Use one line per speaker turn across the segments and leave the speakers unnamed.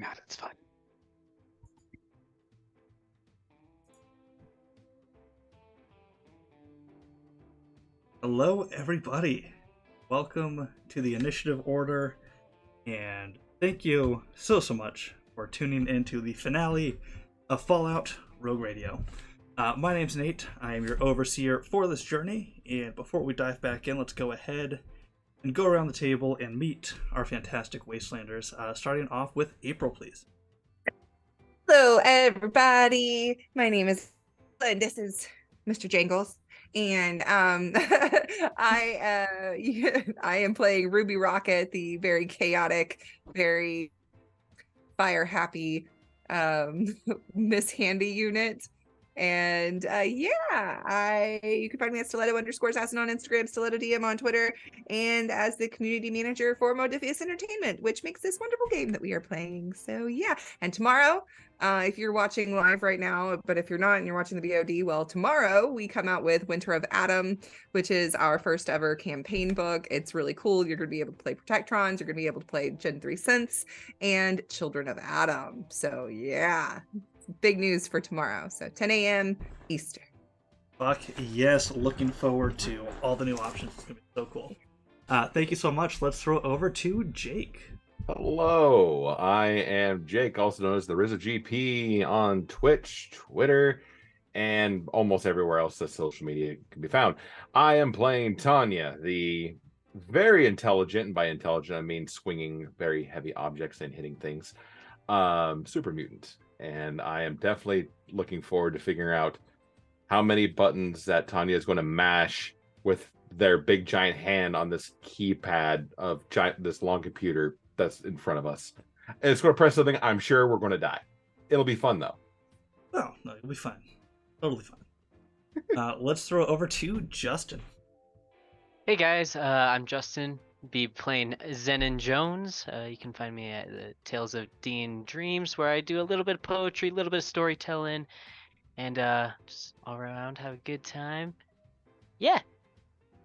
No, that's fun.
Hello, everybody. Welcome to the Initiative Order, and thank you so much for tuning into the finale of Fallout Rogue Radio. My name's Nate. I am your overseer for this journey, and before we dive back in, let's go ahead and go around the table and meet our fantastic wastelanders, starting off with April, please.
Hello, everybody. My name is and this is Mr. Jangles, and I am playing Ruby Rocket, the very chaotic, very fire happy Miss Handy unit. And you can find me at stiletto_assassin on Instagram, stiletto DM on Twitter, and as the community manager for Modifius Entertainment, which makes this wonderful game that we are playing. So yeah, and tomorrow, if you're watching live right now, but if you're not and you're watching the VOD, well, tomorrow we come out with Winter of Adam, which is our first ever campaign book. It's really cool. You're going to be able to play Protectrons, you're going to be able to play Gen 3 Synths, and Children of Adam. So yeah. Big news for tomorrow. So 10 a.m. Eastern.
Fuck yes, looking forward to all the new options. It's gonna be so cool. Thank you so much. Let's throw it over to Jake.
Hello, I am Jake, also known as the RZA GP on Twitch, Twitter, and almost everywhere else that social media can be found. I am playing Tanya, the very intelligent, and by intelligent I mean swinging very heavy objects and hitting things, super mutant. And I am definitely looking forward to figuring out how many buttons that Tanya is going to mash with their big giant hand on this keypad of this long computer that's in front of us. And it's going to press something. I'm sure we're going to die. It'll be fun, though.
Oh, no, it'll be fun. Totally fun. Let's throw it over to Justin.
Hey guys, I'm Justin. Be playing Zennin Jones. You can find me at the Tales of Dean Dreams, where I do a little bit of poetry, a little bit of storytelling, and just all around have a good time. Yeah,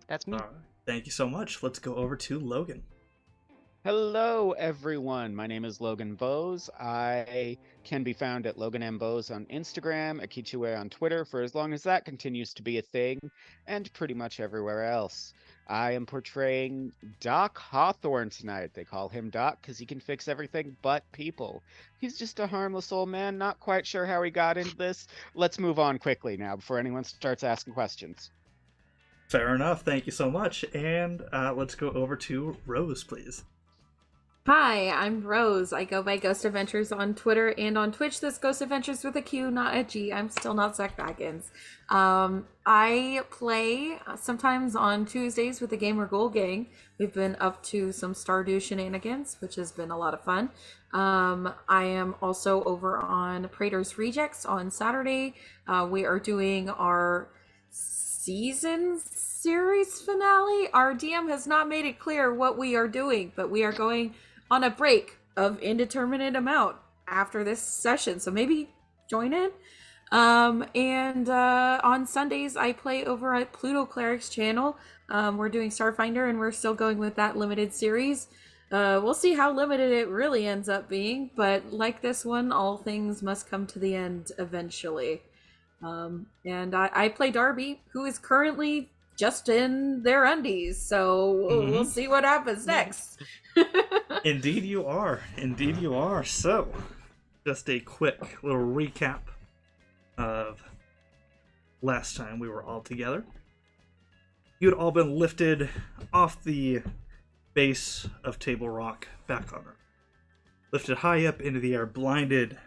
that's me.
Thank you so much. Let's go over to Logan.
Hello, everyone. My name is Logan Bose. I can be found at Logan M. Bose on Instagram, Akichiwe on Twitter, for as long as that continues to be a thing, and pretty much everywhere else. I am portraying Doc Hawthorne tonight. They call him Doc because he can fix everything but people. He's just a harmless old man, not quite sure how he got into this. Let's move on quickly now before anyone starts asking questions.
Fair enough. Thank you so much. And let's go over to Rose, please.
Hi, I'm Rose. I go by Ghost Adventures on Twitter and on Twitch. This Ghost Adventures with a Q, not a G. I'm still not Zach Baggins. I play sometimes on Tuesdays with the Gamer Goal Gang. We've been up to some Stardew shenanigans, which has been a lot of fun. I am also over on Praetor's Rejects on Saturday. We are doing our season series finale. Our DM has not made it clear what we are doing, but we are going on a break of indeterminate amount after this session, so maybe join in. And on Sundays I play over at Pluto Cleric's channel. We're doing Starfinder and we're still going with that limited series. We'll see how limited it really ends up being, but like this one, all things must come to the end eventually. And I play Darby, who is currently just in their undies, so we'll see what happens next.
Indeed you are. Indeed you are. So, just a quick little recap of last time we were all together. You had all been lifted off the base of Table Rock back on Earth. Lifted high up into the air, blinded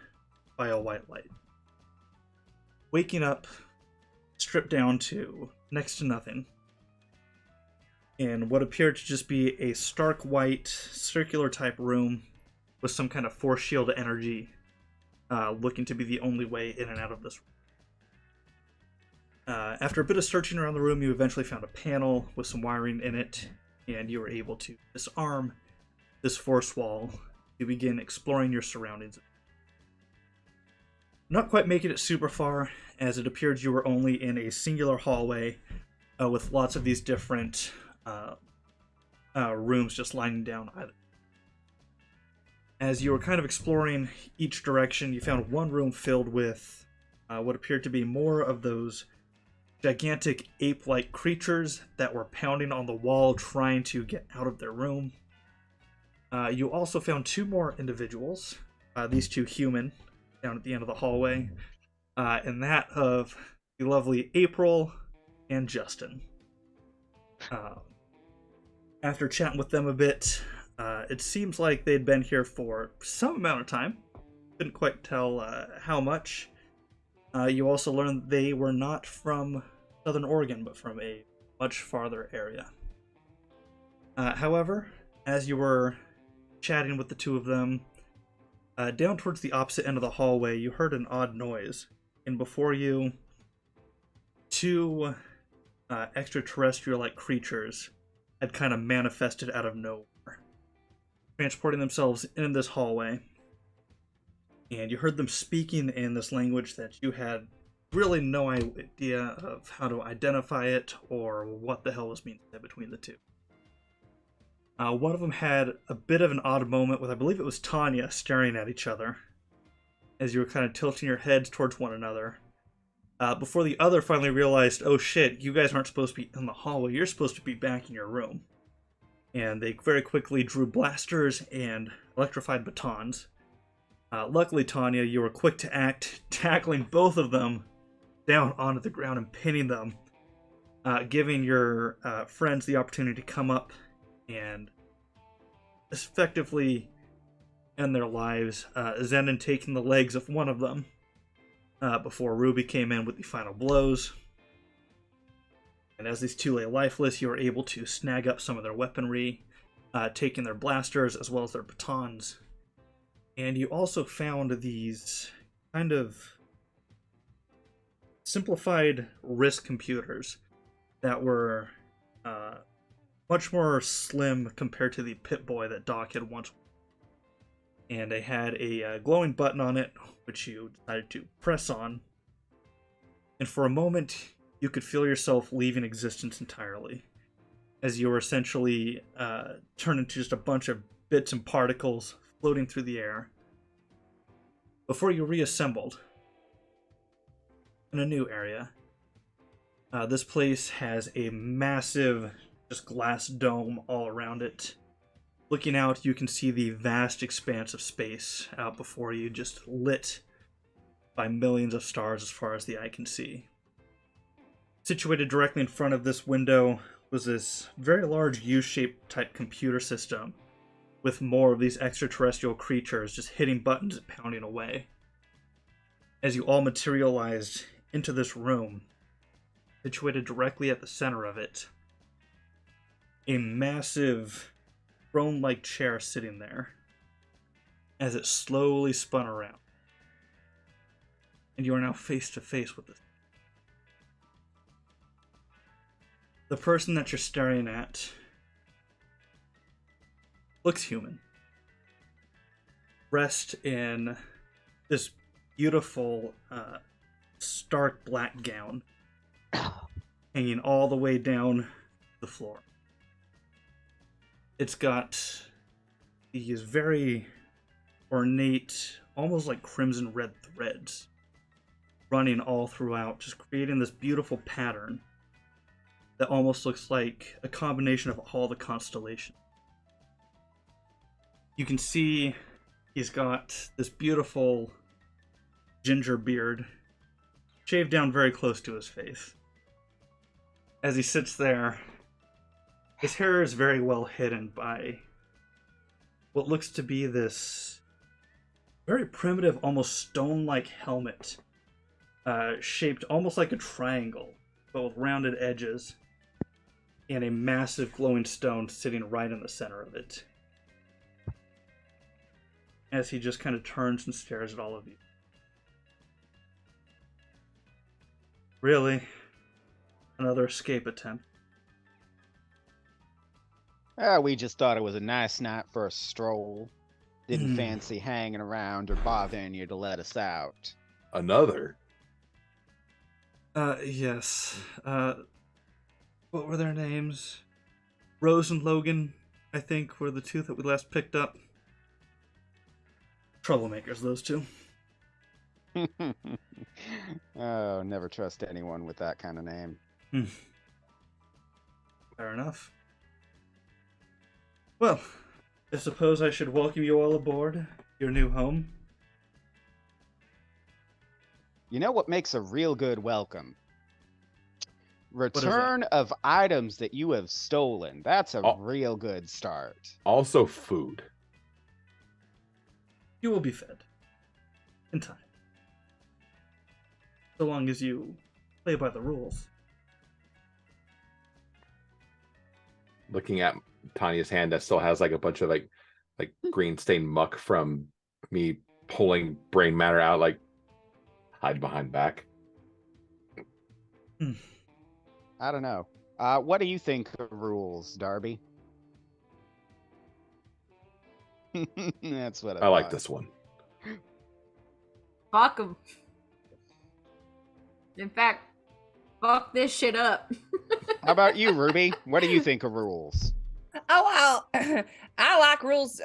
by a white light. Waking up, stripped down to next to nothing, in what appeared to just be a stark white, circular type room with some kind of force shield energy looking to be the only way in and out of this room. After a bit of searching around the room, you eventually found a panel with some wiring in it, and you were able to disarm this force wall to begin exploring your surroundings. Not quite making it super far, as it appeared you were only in a singular hallway with lots of these different rooms just lining down either. As you were kind of exploring each direction, you found one room filled with what appeared to be more of those gigantic ape-like creatures that were pounding on the wall trying to get out of their room. You also found two more individuals, these two human, down at the end of the hallway, and that of the lovely April and Justin. After chatting with them a bit, it seems like they'd been here for some amount of time. Couldn't quite tell how much. You also learned they were not from Southern Oregon, but from a much farther area. However, as you were chatting with the two of them, down towards the opposite end of the hallway, you heard an odd noise. And before you, two extraterrestrial-like creatures had kind of manifested out of nowhere, transporting themselves in this hallway. And you heard them speaking in this language that you had really no idea of how to identify it or what the hell was being said between the two. One of them had a bit of an odd moment with, I believe it was Tanya, staring at each other as you were kind of tilting your heads towards one another. Before the other finally realized, oh shit, you guys aren't supposed to be in the hallway, you're supposed to be back in your room. And they very quickly drew blasters and electrified batons. Luckily, Tanya, you were quick to act, tackling both of them down onto the ground and pinning them, giving your friends the opportunity to come up and effectively end their lives. Zennin taking the legs of one of them before Ruby came in with the final blows. And as these two lay lifeless, you were able to snag up some of their weaponry, taking their blasters as well as their batons. And you also found these kind of simplified RISC computers that were much more slim compared to the Pip-Boy that Doc had once. And they had a glowing button on it, which you decided to press on. And for a moment, you could feel yourself leaving existence entirely, as you were essentially turned into just a bunch of bits and particles floating through the air, before you reassembled in a new area. This place has a massive just glass dome all around it. Looking out, you can see the vast expanse of space out before you, just lit by millions of stars as far as the eye can see. Situated directly in front of this window was this very large U-shaped type computer system with more of these extraterrestrial creatures just hitting buttons and pounding away. As you all materialized into this room, situated directly at the center of it, a massive throne-like chair sitting there as it slowly spun around. And you are now face to face with this. The person that you're staring at looks human. Dressed in this beautiful, stark black gown, hanging all the way down the floor. It's got these very ornate, almost like crimson red threads running all throughout, just creating this beautiful pattern that almost looks like a combination of all the constellations. You can see he's got this beautiful ginger beard shaved down very close to his face. As he sits there, his hair is very well hidden by what looks to be this very primitive, almost stone-like helmet, shaped almost like a triangle, but with rounded edges, and a massive glowing stone sitting right in the center of it. As he just kind of turns and stares at all of you. Really? Another escape attempt?
We just thought it was a nice night for a stroll. Didn't fancy hanging around or bothering you to let us out.
Another?
Yes. What were their names? Rose and Logan, I think, were the two that we last picked up. Troublemakers, those two.
Oh, never trust anyone with that kind of name.
Fair enough. Well, I suppose I should welcome you all aboard your new home.
You know what makes a real good welcome?
is that?
Return of items that you have stolen. That's a
Oh.
real good start.
Also food.
You will be fed. In time. So long as you play by the rules.
Looking at Tanya's hand that still has like a bunch of like green stained muck from me pulling brain matter out, like hide behind back.
I don't know. What do you think of rules, Darby? That's what
I like
thought.
this one.
Fuck them. In fact, fuck this shit up.
How about you, Ruby? What do you think of rules?
Oh, well, I like rules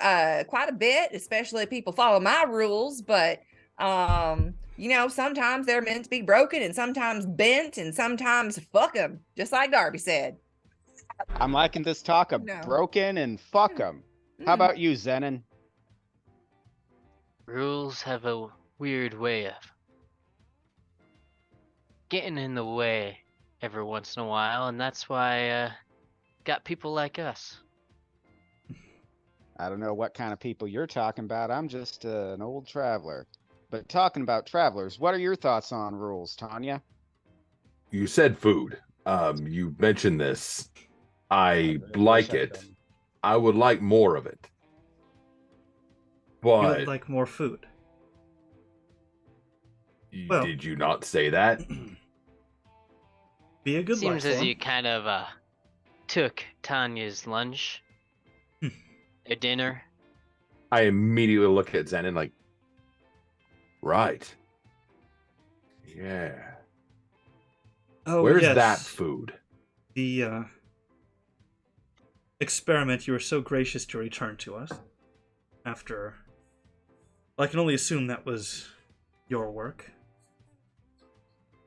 quite a bit, especially if people follow my rules. But sometimes they're meant to be broken, and sometimes bent, and sometimes fuck them, just like Darby said.
I'm liking this talk of
No.
broken and fuck 'em. How about you, Zennin?
Rules have a weird way of getting in the way every once in a while, and that's why got people like us.
I don't know what kind of people you're talking about. I'm just an old traveler. But talking about travelers, what are your thoughts on rules, Tanya?
You said food. You mentioned this. I like it. I would like more of it.
You
But
would like more food. Well-
did you not say that?
Be a good
Seems
life
as
form.
you kind of took Tanya's lunch, their dinner.
I immediately look at Zennin like, right. Yeah.
Oh,
Where's
yes.
that food?
The experiment you were so gracious to return to us after. Well, I can only assume that was your work.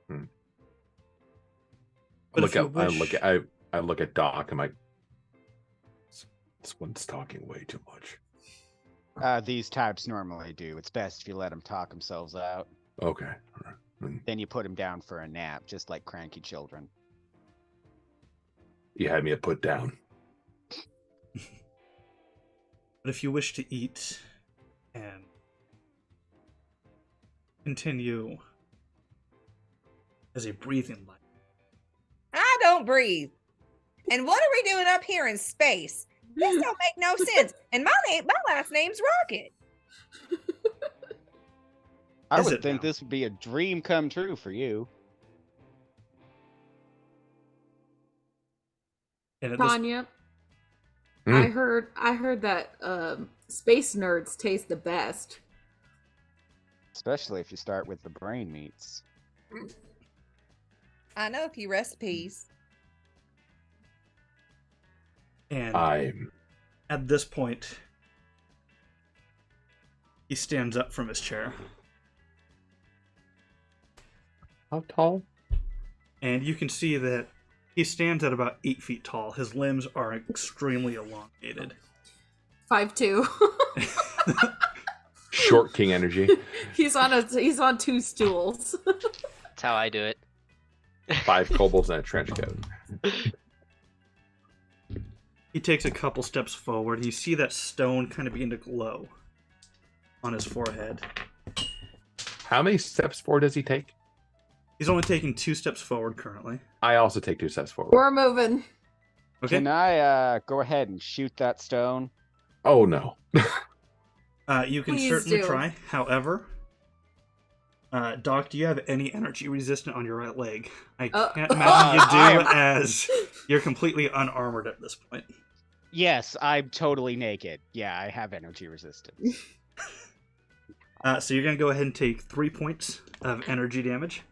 But if you wish-
I look at Doc. I'm like, this one's talking way too much.
These types normally do. It's best if you let them talk themselves out.
Okay. All right.
Then you put them down for a nap, just like cranky children.
You had me at put down.
But if you wish to eat and continue as a breathing light.
I don't breathe. And what are we doing up here in space? This don't make no sense. And my last name's Rocket.
I
Is
would
it
think
now?
this would be a dream come true for you.
And at this,
Tanya,
Hmm.
I heard that space nerds taste the best.
Especially if you start with the brain meats.
I know a few recipes.
and
I'm
at this point, he stands up from his chair.
how tall?
And you can see that he stands at about 8 feet tall. His limbs are extremely elongated.
5'2".
Short king energy.
he's on 2 stools.
That's how I do it.
5 kobolds and a trench coat.
He takes a couple steps forward. You see that stone kind of begin to glow on his forehead.
How many steps forward does he take?
He's only taking 2 steps forward currently.
I also take 2 steps forward.
We're moving.
Okay.
Can I go ahead and shoot that stone?
Oh no.
You can
Please
certainly
do.
try. However, Doc, do you have any energy resistant on your right leg? I can't imagine you do, as you're completely unarmored at this point.
Yes, I'm totally naked. Yeah, I have energy resistance.
So you're going to go ahead and take 3 points of energy damage.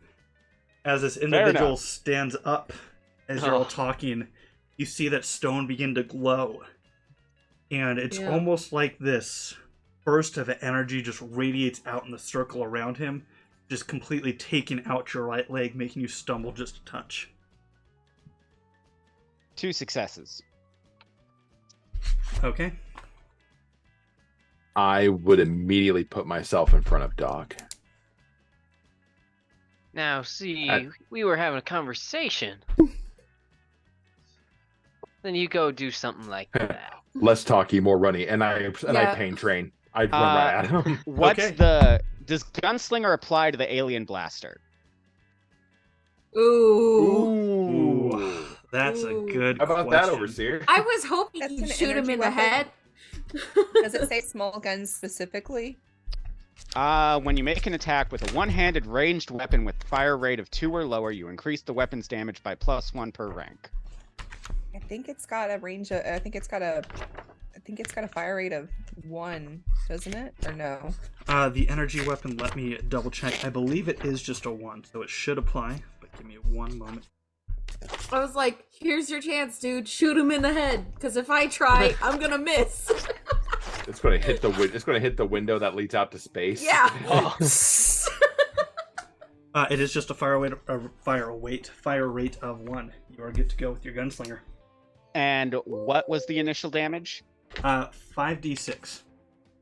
As this individual
enough.
stands up, as you're all talking, you see that stone begin to glow. And it's
Yeah.
almost like this burst of energy just radiates out in the circle around him, just completely taking out your right leg, making you stumble just a touch.
2 successes.
Okay.
I would immediately put myself in front of Doc.
Now, see,
I-
we were having a conversation. Then you go do something like that.
Less talky, more runny, and I
Yeah.
pain train. I'd run right at him.
What's
Okay.
Does Gunslinger apply to the alien blaster?
Ooh.
Ooh, that's a
Ooh.
good
How about that,
question.
overseer?
I was hoping
That's
you'd
an
shoot him
energy
in the
weapon.
head.
Does it say small guns specifically?
When you make an attack with a one-handed ranged weapon with fire rate of 2 or lower, you increase the weapon's damage by +1 per rank.
I think it's got a range of. I think it's got a fire rate of 1, doesn't it? Or no?
The energy weapon, let me double check. I believe it is just a 1, so it should apply. But give me 1 moment.
I was like, here's your chance, dude. Shoot him in the head. Because if I try, I'm going to miss.
It's going to hit the it's going to hit the window that leads out to space.
Yeah.
Oh.
It is just a fire rate of 1. You are good to go with your gunslinger.
And what was the initial damage?
5d6.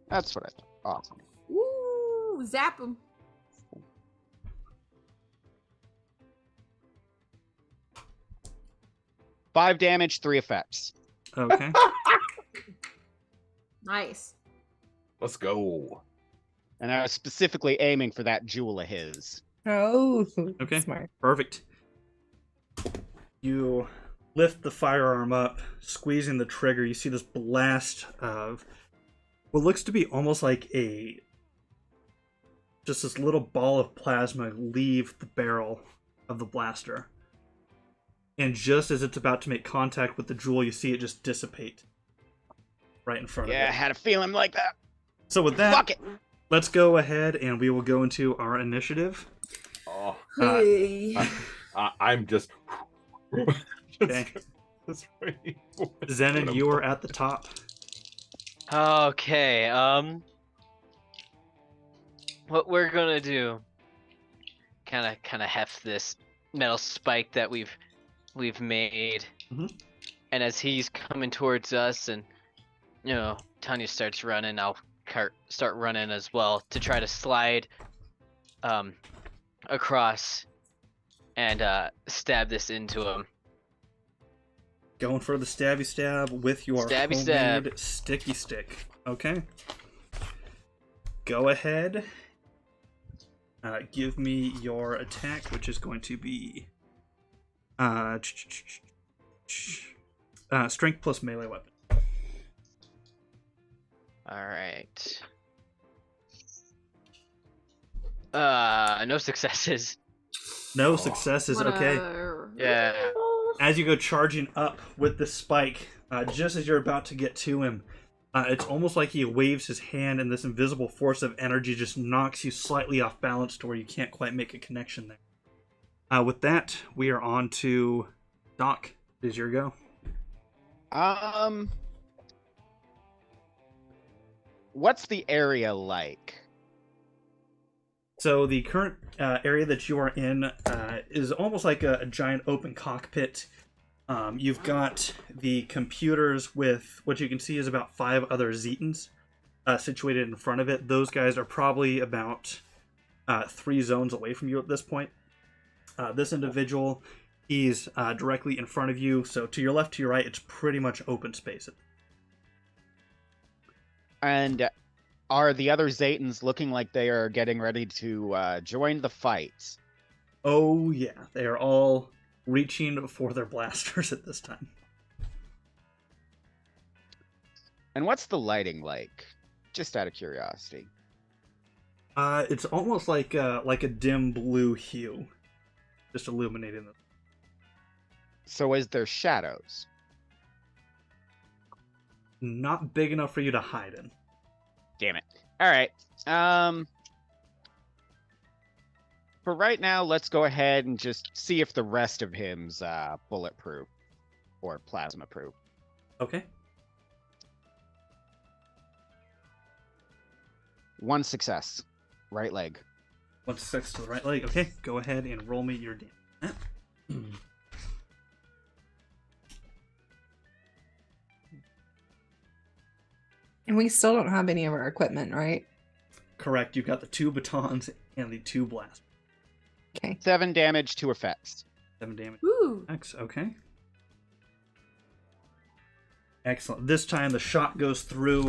That's what I thought. Awesome.
Woo! Zap him.
Five damage, 3 effects.
Okay.
Nice.
Let's go.
And I was specifically aiming for that jewel of his.
Oh,
Okay.
smart.
Perfect. You lift the firearm up, squeezing the trigger. You see this blast of what looks to be almost like just this little ball of plasma leave the barrel of the blaster. And just as it's about to make contact with the jewel, you see it just dissipate right in front
Yeah, I
of it.
had a feeling like that.
So with that,
Fuck it.
let's go ahead and we will go into our initiative.
Oh,
Hey.
I'm just.
Okay.
Just waiting for it.
Zennin, you are at the top.
Okay, what we're gonna do, kind of heft this metal spike that we've made,
Mhm.
and as he's coming towards us, and Tanya starts running, I'll start running as well to try to slide across and stab this into him.
Going for the stabby stab with your
Stabby stab.
homemade sticky stick. Okay. Go ahead. Give me your attack, which is going to be strength plus melee weapon.
All right. No successes.
No successes.
What
Okay.
Yeah.
As you go charging up with the spike, just as you're about to get to him, it's almost like he waves his hand and this invisible force of energy just knocks you slightly off balance to where you can't quite make a connection there. With that, we are on to Doc. Is your go?
What's the area like?
So the current area that you are in is almost like a giant open cockpit. You've got the computers with what you can see is about 5 other Zetans situated in front of it. Those guys are probably about 3 zones away from you at this point. This individual, he's directly in front of you. So to your left, to your right, it's pretty much open space.
And are the other Zetans looking like they are getting ready to join the fight?
Oh yeah, they are all reaching for their blasters at this time.
And what's the lighting like? Just out of curiosity.
It's almost like a dim blue hue, just illuminating them.
So is there shadows?
Not big enough for you to hide in.
Damn it. All right. For right now, let's go ahead and just see if the rest of him's bulletproof or plasma proof.
Okay.
1 success. Right leg.
1 success to the right leg. Okay, go ahead and roll me your damage.
And we still don't have any of our equipment, right?
Correct. You've got the 2 batons and the 2 blasts.
Okay.
7 damage, 2 effects.
7 damage.
Woo!
X. Okay. Excellent. This time the shot goes through,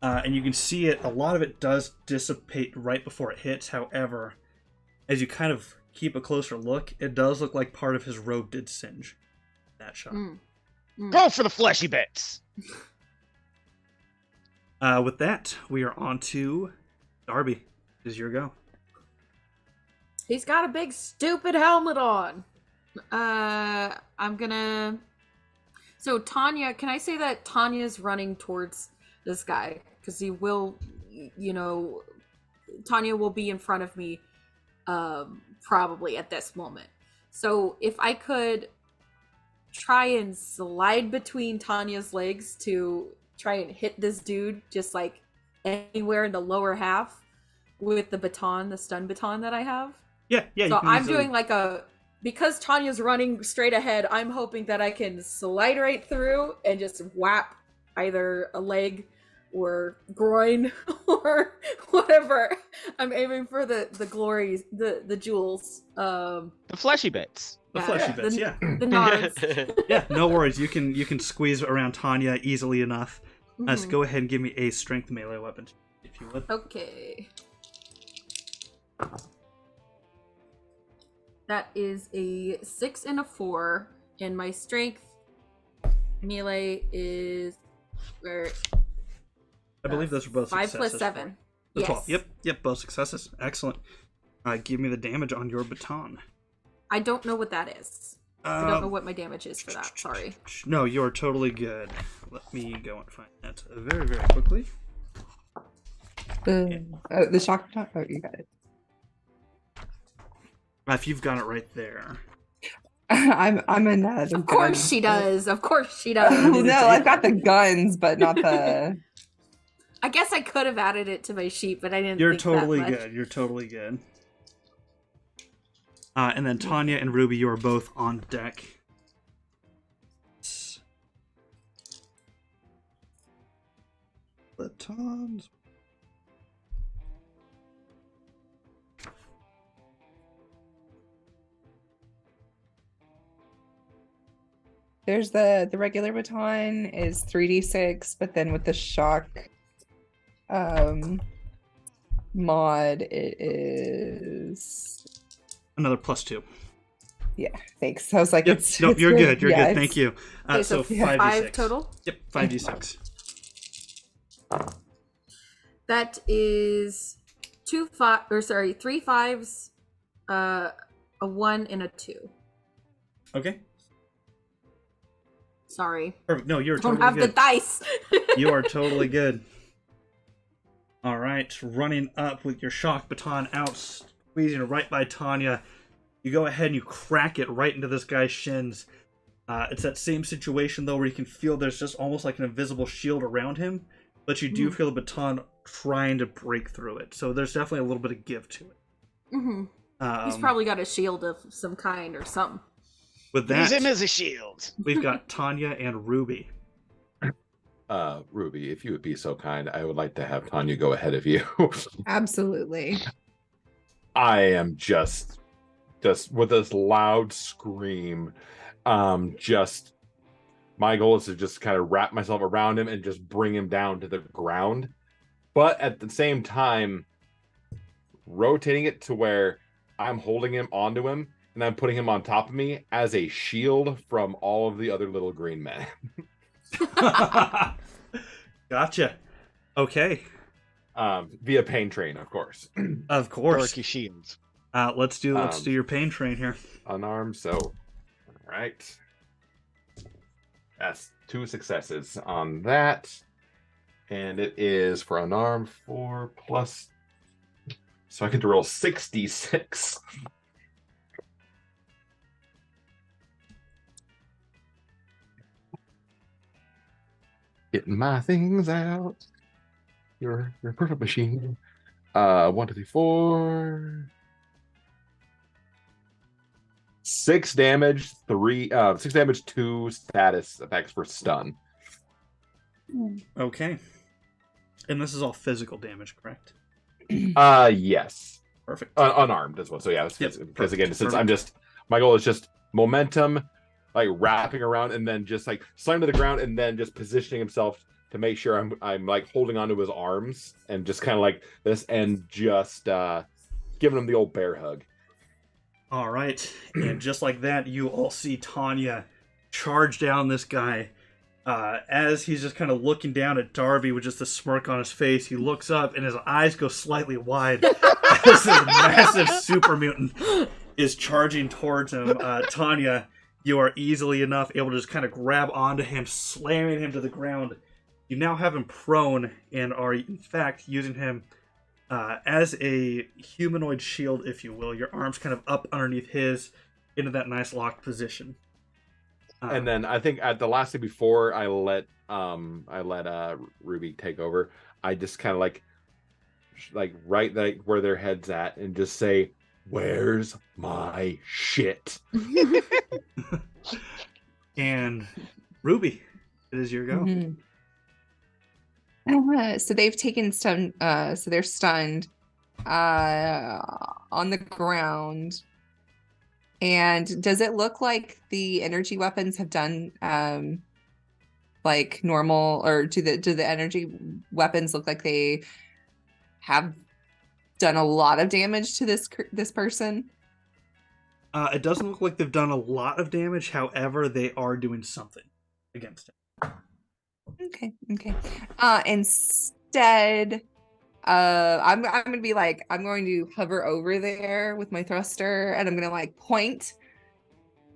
and you can see it. A lot of it does dissipate right before it hits. However, as you kind of keep a closer look, it does look like part of his robe did singe. That shot.
Go for the fleshy bits!
With that, we are on to Darby. Is your go.
He's got a big stupid helmet on. I'm gonna. So Tanya, can I say that Tanya's running towards this guy? Because he will, Tanya will be in front of me, probably at this moment. So if I could try and slide between Tanya's legs to try and hit this dude, just like anywhere in the lower half with the baton, the stun baton that I have.
Yeah.
So I'm doing like because Tanya's running straight ahead, I'm hoping that I can slide right through and just whap either a leg or groin or whatever. I'm aiming for the glories, the jewels.
The fleshy bits.
The fleshy bits, yeah.
The nods.
Yeah, no worries. You can squeeze around Tanya easily enough. So go ahead and give me a strength melee weapon, if you would.
Okay. That is a 6 and a 4, and my strength melee is where
I believe those are both
5
successes.
plus 7.
The
Yes.
12. Yep, both successes. Excellent. Give me the damage on your baton.
I don't know what that is. I don't know what my damage is for that. Sorry.
No, you're totally good. Let me go and find that very, very quickly.
The shock attack? Oh, you got it.
If you've got it right there.
I'm in that.
Of course she does. Of course she does.
No, I've got the guns, but not the.
I guess I could have added it to my sheet, but I didn't.
You're
think
totally
that much.
good. You're totally good. And then Tanya and Ruby, you are both on deck. Batons.
There's the regular baton is 3d6, but then with the shock mod, it is
Another +2.
thanks. I was like,
Yep.
it's
No, you're good. You're
yeah,
good. Thank you.
Okay,
So
so
5d6
5 total.
Yep, 5d6.
That is 3 5s, a 1 and a 2.
Okay.
Sorry.
Perfect. No, you're
Don't
totally
have
good.
the dice.
You are totally good. All right, running up with your shock baton out, squeezing it right by Tanya. You go ahead and you crack it right into this guy's shins. It's that same situation, though, where you can feel there's just almost like an invisible shield around him, but you do feel the baton trying to break through it. So there's definitely a little bit of give to it.
He's probably got a shield of some kind or something.
With
Use
that,
him as a shield.
we've got Tanya and Ruby.
Ruby, if you would be so kind, I would like to have Tanya go ahead of you.
Absolutely.
I am just with this loud scream. Just my goal is to just kind of wrap myself around him and just bring him down to the ground, but at the same time, rotating it to where I'm holding him onto him and I'm putting him on top of me as a shield from all of the other little green men.
Gotcha. Okay.
Via pain train, of course.
Of course.
Dorky shields.
Let's do your pain train here.
Unarmed, so all right. That's 2 successes on that. And it is for unarmed 4 plus. So I get to roll 66. Getting my things out. Your perfect machine. 1, 2, 3, 4. 6 damage, 6 damage, 2 status effects for stun.
Okay. And this is all physical damage, correct?
Yes.
Perfect.
Unarmed as well. So yeah, because again, since I'm just, my goal is just momentum, like wrapping around and then just like slamming to the ground and then just positioning himself to make sure I'm like holding onto his arms and just kind of like this and just giving him the old bear hug.
All right. And just like that, you all see Tanya charge down this guy. As he's just kind of looking down at Darby with just a smirk on his face, he looks up and his eyes go slightly wide as this massive super mutant is charging towards him. Tanya, you are easily enough able to just kind of grab onto him, slamming him to the ground. You now have him prone and are, in fact, using him as a humanoid shield, if you will. Your arms kind of up underneath his into that nice locked position.
And then I think at the last thing before I let Ruby take over, I just kind of like right like where their head's at and just say, "Where's my shit?"
And Ruby, it is your go.
Mm-hmm. So they've taken stun. So they're stunned on the ground. And does it look like the energy weapons have done like normal, or do the energy weapons look like they have done a lot of damage to this person?
It doesn't look like they've done a lot of damage. However, they are doing something against it.
Okay. Instead, I'm gonna be like, I'm going to hover over there with my thruster, and I'm gonna like point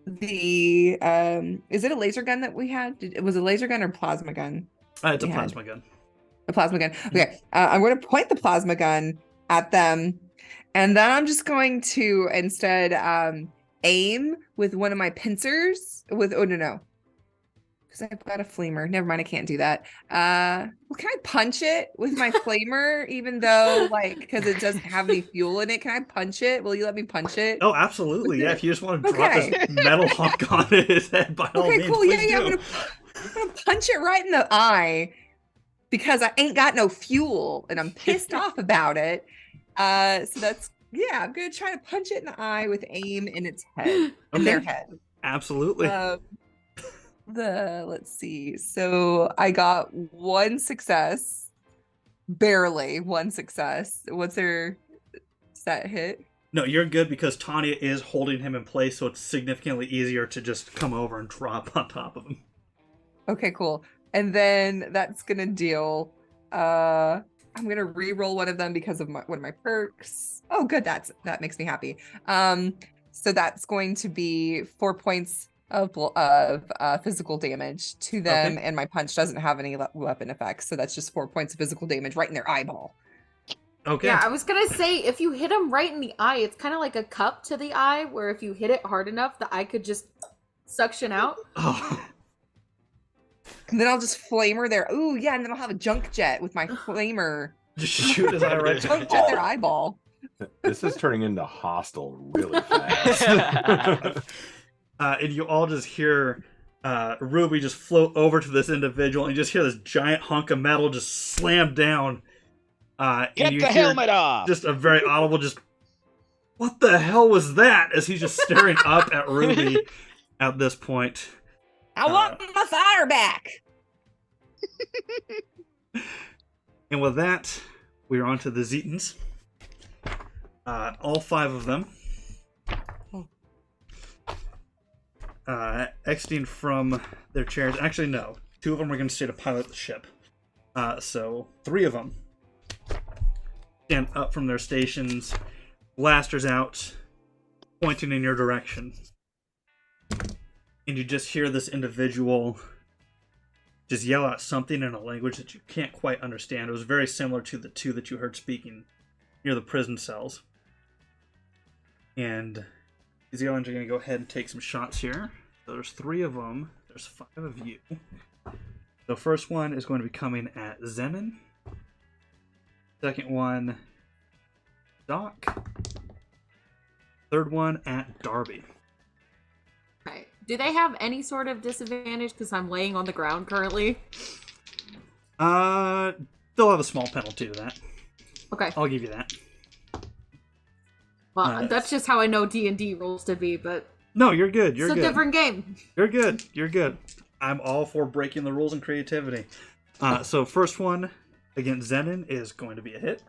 the is it a laser gun that we had? Was it a laser gun or plasma gun?
It's a plasma gun.
A plasma gun. Okay. I'm going to point the plasma gun at them, and then I'm just going to instead aim with one of my pincers with no. Because I've got a flamer. Never mind, I can't do that. Well, can I punch it with my flamer, even though, like, because it doesn't have any fuel in it? Can I punch it? Will you let me punch it?
Oh, absolutely. Yeah, if you just want to drop this metal hunk on his head, by all means,
cool.
please
Yeah.
do.
I'm gonna punch it right in the eye because I ain't got no fuel and I'm pissed off about it. So that's I'm gonna try to punch it in the eye with aim in its head, in their head.
Absolutely.
Let's see. So I got 1 success. barely one success. What's her set hit?
No, you're good because Tanya is holding him in place, so it's significantly easier to just come over and drop on top of him.
Okay, cool. And then that's gonna deal. I'm gonna re-roll one of them because of one of my perks. Oh, good. That makes me happy. So that's going to be 4 points of physical damage to them,
Okay.
and my punch doesn't have any weapon effects, so that's just 4 points of physical damage right in their eyeball.
Okay.
Yeah, I was gonna say if you hit him right in the eye, it's kind of like a cup to the eye, where if you hit it hard enough, the eye could just suction out.
Oh.
And then I'll just flamer their. Ooh, yeah, and then I'll have a junk jet with my flamer.
Just shoot his eye right
Junk jet their eyeball.
This is turning into hostile really fast.
And you all just hear Ruby just float over to this individual, and you just hear this giant hunk of metal just slam down. And
Get
you
the
hear
helmet off!
just a very audible just, what the hell was that? As he's just staring up at Ruby at this point.
I want my fire back.
And with that, we are on to the Zetans. All 5 of them. Exiting from their chairs. Actually, no. 2 of them are going to stay to pilot the ship. So 3 of them stand up from their stations, blasters out, pointing in your direction. And you just hear this individual just yell out something in a language that you can't quite understand. It was very similar to the 2 that you heard speaking near the prison cells. And these aliens are going to go ahead and take some shots here. So there's 3 of them. There's 5 of you. The first one is going to be coming at Zennin. Second one, Doc. Third one at Darby.
Right. Do they have any sort of disadvantage because I'm laying on the ground currently?
They'll have a small penalty to that.
Okay.
I'll give you that.
Well, that's just how I know D&D rules to be, but
No, you're good. You're
it's
good.
a different game.
You're good. You're good. I'm all for breaking the rules and creativity. So first one against Zennin is going to be a hit.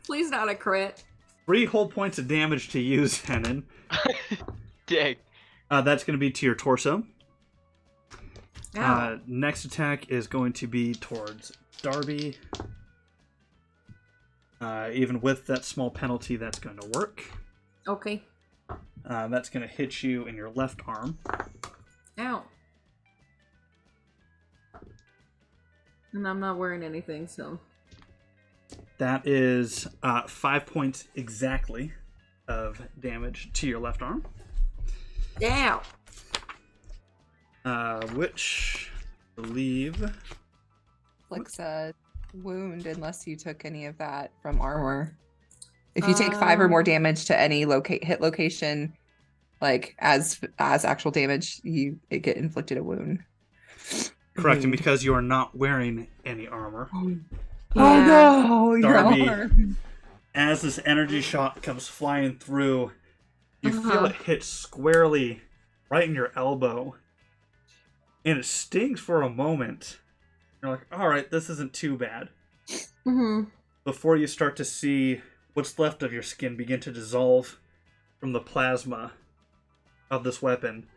Please not a crit.
3 whole points of damage to you, Zennin.
Dang.
That's going to be to your torso.
Ow.
Next attack is going to be towards Darby. Even with that small penalty, that's going to work.
Okay.
That's going to hit you in your left arm.
Ow. And I'm not wearing anything, so.
That is 5 points exactly of damage to your left arm.
Ow.
Which I believe
Inflicts a wound unless you took any of that from armor. If you take 5 or more damage to any hit location, like as actual damage, it get inflicted a wound.
correct, and because you are not wearing any armor,
Oh no, your
Darby,
arm.
as this energy shot comes flying through, you feel it hit squarely right in your elbow, and it stings for a moment. You're like, all right, this isn't too bad.
Mm-hmm.
Before you start to see what's left of your skin begin to dissolve from the plasma of this weapon.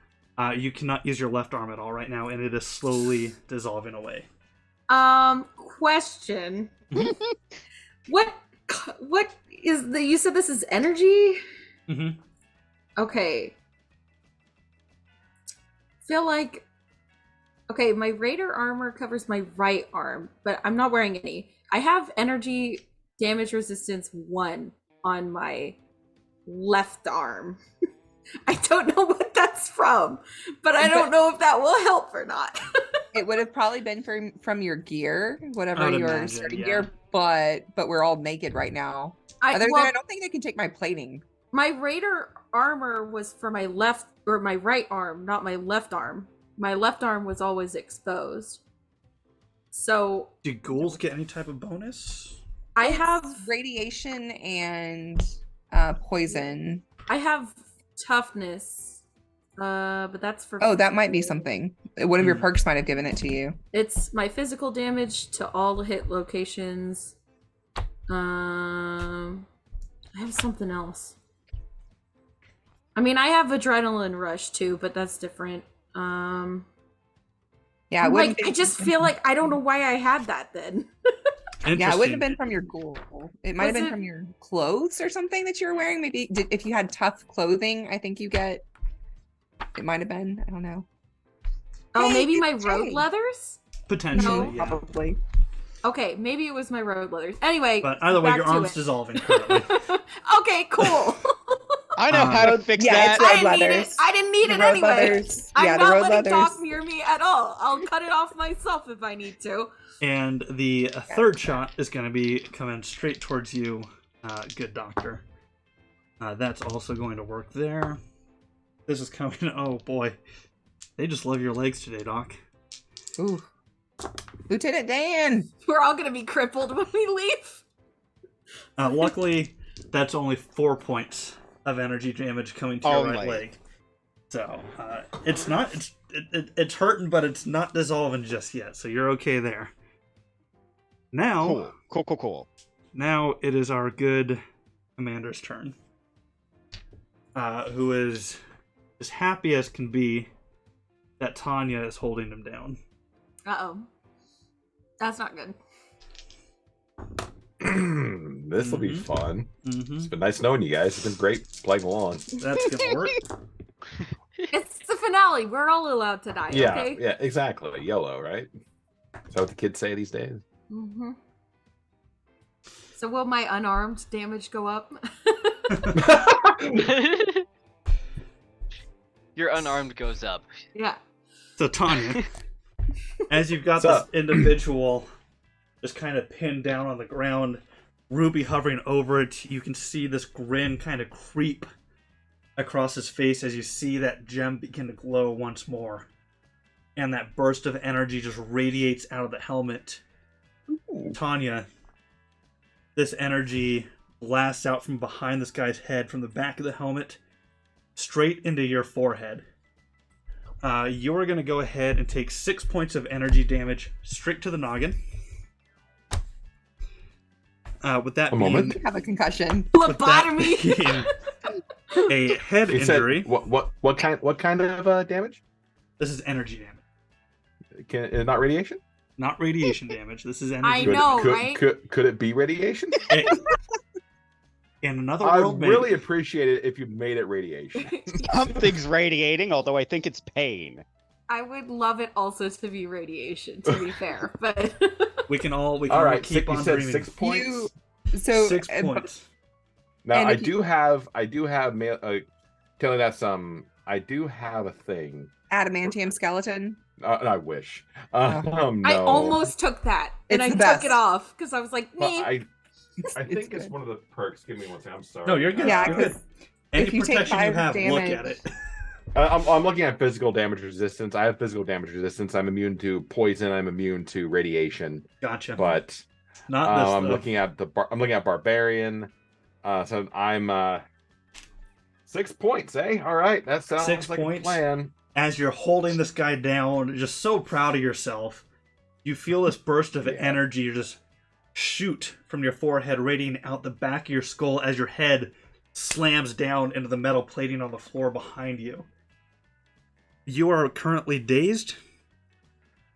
You cannot use your left arm at all right now, and it is slowly dissolving away.
Question. What is you said this is energy?
Mm-hmm.
Okay. Feel like okay, my raider armor covers my right arm, but I'm not wearing any. I have energy damage resistance 1 on my left arm. I don't know what that's from, but I don't know if that will help or not.
It would have probably been from your gear, whatever your
imagine,
starting
yeah.
gear, but we're all naked right now. I don't think they can take my plating.
My raider armor was for my left or my right arm, not my left arm. My left arm was always exposed. So
Do ghouls get any type of bonus?
I have
Radiation and poison.
I have toughness. But that's for
Oh, that might be something. One of your perks might have given it to you.
It's my physical damage to all hit locations. I have something else. I mean, I have adrenaline rush too, but that's different.
Yeah,
I just feel like I don't know why I had that then.
Yeah, it wouldn't have been from your goal. It might have been from your clothes or something that you were wearing. Maybe if you had tough clothing, I think you get. It might have been. I don't know.
Oh, maybe my road leathers?
Potentially,
No,
yeah.
probably.
Okay, maybe it was my road leathers. Anyway,
But either way, your arm's dissolving currently.
Okay, cool.
I know how to fix that.
It's road
I didn't need
leathers.
it. I didn't need
The
it
road
anyway.
leathers.
I'm
Yeah, the
not
road
letting
leathers.
dog near me at all. I'll cut it off myself if I need to.
And the third shot is going to be coming straight towards you, good doctor. That's also going to work there. This is coming. Oh boy, they just love your legs today, Doc.
Ooh, Lieutenant Dan.
We're all gonna be crippled when we leave.
Luckily, that's only 4 points of energy damage coming to your right leg. So it's not. It's hurting, but it's not dissolving just yet. So you're okay there. Now,
Cool.
Now it is our good commander's turn, who is as happy as can be that Tanya is holding him down.
Uh-oh. That's not good.
This will be fun.
Mm-hmm.
It's been nice knowing you guys. It's been great playing along.
That's gonna work.
It's the finale. We're all allowed to die,
Yeah,
okay?
yeah, exactly. YOLO, right? Is that what the kids say these days?
Mm-hmm. So will my unarmed damage go up?
Your unarmed goes up.
Yeah.
So Tanya, as you've got this individual just kind of pinned down on the ground, Ruby hovering over it, you can see this grin kind of creep across his face as you see that gem begin to glow once more. And that burst of energy just radiates out of the helmet. Ooh. Tanya, this energy blasts out from behind this guy's head, from the back of the helmet, straight into your forehead. You're going to go ahead and take 6 points of energy damage straight to the noggin. With that
You have a concussion.
Lobotomy.
A head injury.
What kind of damage?
This is energy damage.
Not radiation?
Not radiation damage. This is energy.
I know, right?
Could it be radiation?
In another
I
world,
really appreciate it if you made it radiation.
Something's radiating, although I think it's pain.
I would love it also to be radiation, to be fair, but
we can all
right,
keep on
said
dreaming.
6 points.
6 points.
Now I do have telling that some. I do have a thing.
Adamantium skeleton.
I wish. No.
I almost took that, and I took it off because I was like,
I think it's one of the perks. Give me one second. I'm sorry.
No, you're good.
Yeah,
you're good. Any
if you take
protection you have,
damage,
look at it.
I'm looking at physical damage resistance. I have physical damage resistance. I'm immune to poison. I'm immune to radiation.
Gotcha.
But
not this.
I'm looking at barbarian. So I'm 6 points. All right, that sounds
6
like
points.
a plan.
As you're holding this guy down, just so proud of yourself, you feel this burst of energy just shoot from your forehead, radiating out the back of your skull as your head slams down into the metal plating on the floor behind you. You are currently dazed.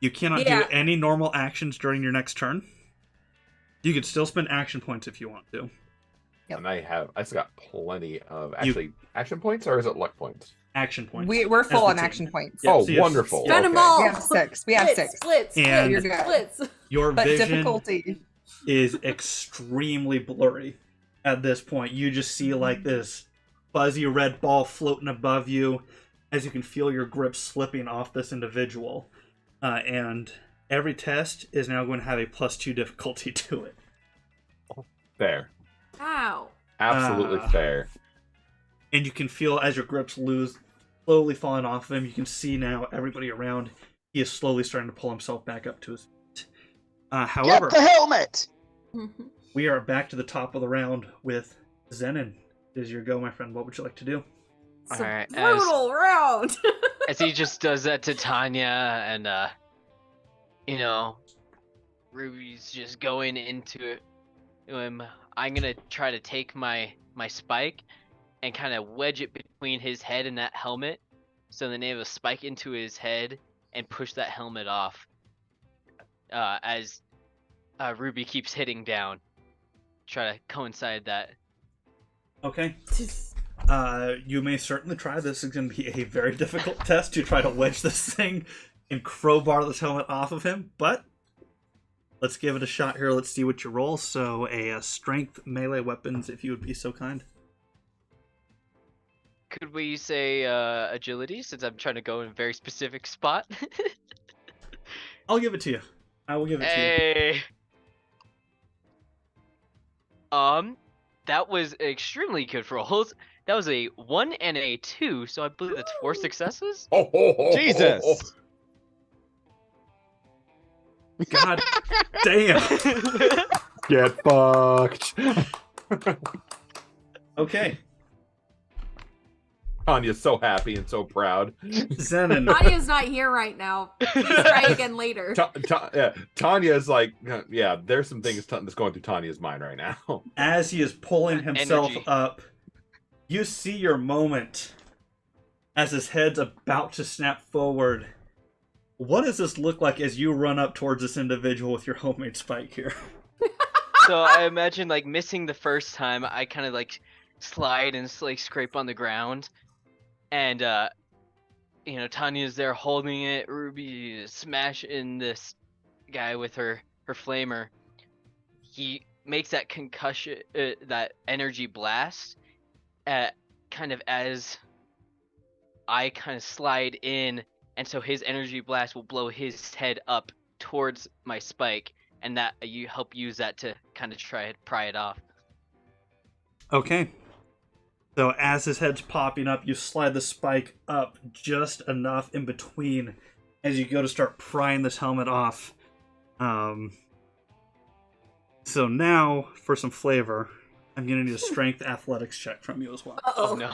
You cannot do any normal actions during your next turn. You can still spend action points if you want to.
Yep.
And I still got plenty of action points, or is it luck points?
Action points.
We're full on action points.
Yep,
Oh, wonderful.
Spend them all.
We have 6. We have 6.
And
splits.
Your
But
vision
difficulty
is extremely blurry at this point. You just see like this fuzzy red ball floating above you as you can feel your grip slipping off this individual. And every test is now going to have a +2 difficulty to it.
Fair.
Ow.
Absolutely fair.
And you can feel as your grips slowly falling off of him. You can see now everybody around. He is slowly starting to pull himself back up to his feet. However,
Get the helmet!
we are back to the top of the round with Zennin. Is your go, my friend? What would you like to do?
It's
All
a
right,
brutal round.
as he just does that to Tanya, and you know, Ruby's just going into him. I'm gonna try to take my spike and kind of wedge it between his head and that helmet, so then they have a spike into his head and push that helmet off. As Ruby keeps hitting down, try to coincide that.
Okay. You may certainly try. This is going to be a very difficult test to try to wedge this thing and crowbar this helmet off of him, but let's give it a shot here. Let's see what you roll. So a strength melee weapons, if you would be so kind.
Could we say agility, since I'm trying to go in a very specific spot?
I'll give it to you. I will give it to you.
Hey. That was extremely good rolls. That was a 1 and a 2, so I believe that's 4 successes.
Jesus.
God damn.
Get fucked.
Okay.
Tanya's so happy and so proud.
Zennin.
Tanya's not here right now. Please try again later.
Tanya's like, yeah, there's some things that's going through Tanya's mind right now.
As he is pulling himself
Energy.
up, you see your moment as his head's about to snap forward. What does this look like as you run up towards this individual with your homemade spike here?
So I imagine, like, missing the first time, I kind of like slide and like scrape on the ground, and you know, Tanya's there holding it. Ruby is smashing this guy with her flamer. He makes that concussion, that energy blast, kind of as I kind of slide in, and so his energy blast will blow his head up towards my spike, and that you help use that to kind of try and pry it off.
Okay. So as his head's popping up, you slide the spike up just enough in between as you go to start prying this helmet off. So now, for some flavor, I'm going to need a strength athletics check from you as well.
Oh no.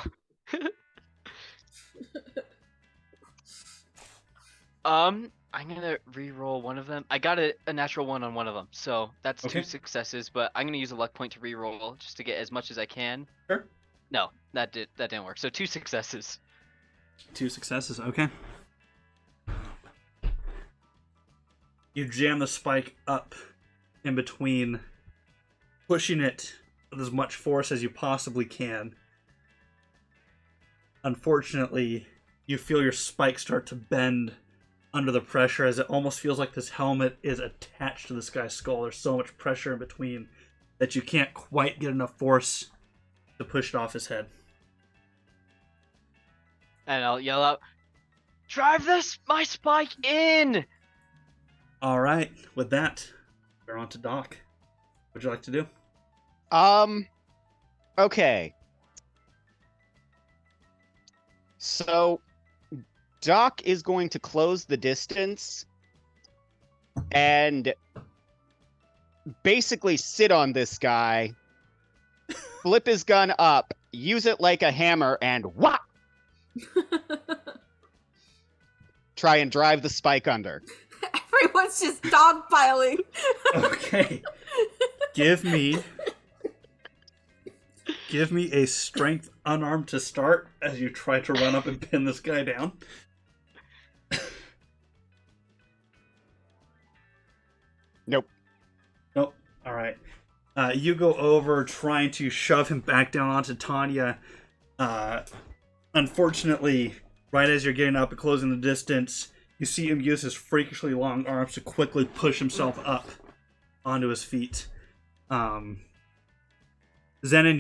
I'm gonna re-roll one of them. I got a natural 1 on one of them, so that's
Okay.
2 successes. But I'm gonna use a luck point to re-roll just to get as much as I can.
Sure.
No, that didn't work. So 2 successes.
2 successes, okay. You jam the spike up in between, pushing it with as much force as you possibly can. Unfortunately, you feel your spike start to bend under the pressure, as it almost feels like this helmet is attached to this guy's skull. There's so much pressure in between that you can't quite get enough force to push it off his head.
And I'll yell out, "Drive my spike in!"
Alright, with that, we're on to Doc. What would you like to do?
Okay. So, Doc is going to close the distance and basically sit on this guy, flip his gun up, use it like a hammer, and whop! Try and drive the spike under.
Everyone's just dogpiling.
Okay. Give me a strength unarmed to start as you try to run up and pin this guy down.
Nope.
Nope. All right. You go over trying to shove him back down onto Tanya. Unfortunately, right as you're getting up and closing the distance, you see him use his freakishly long arms to quickly push himself up onto his feet. Zennin,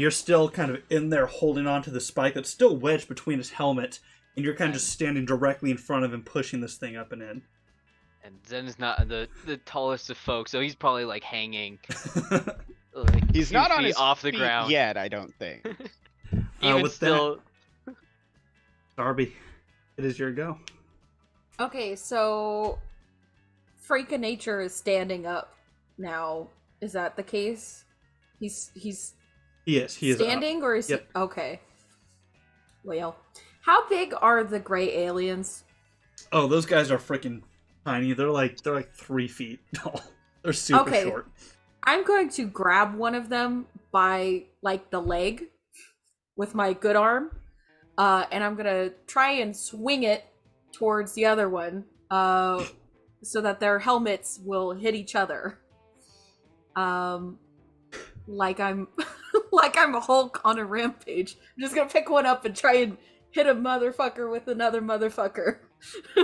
you're still kind of in there holding onto the spike that's still wedged between his helmet, and you're kind of just standing directly in front of him, pushing this thing up and in.
And Zen is not the tallest of folks, so he's probably like hanging. Like,
He's
2
not on
feet
his
off the
feet
ground
yet, I don't think.
Even
with
still.
Darby, it is your go.
Okay, so Freak of Nature is standing up now. Is that the case? He's
He is
standing,
up.
or is
Yep.
he okay? Well, how big are the gray aliens?
Oh, those guys are freaking tiny. They're like 3 feet tall. They're super
Okay.
short.
I'm going to grab one of them by like the leg with my good arm, and I'm gonna try and swing it towards the other one, so that their helmets will hit each other. Like I'm like I'm a Hulk on a rampage. I'm just gonna pick one up and try and hit a motherfucker with another motherfucker.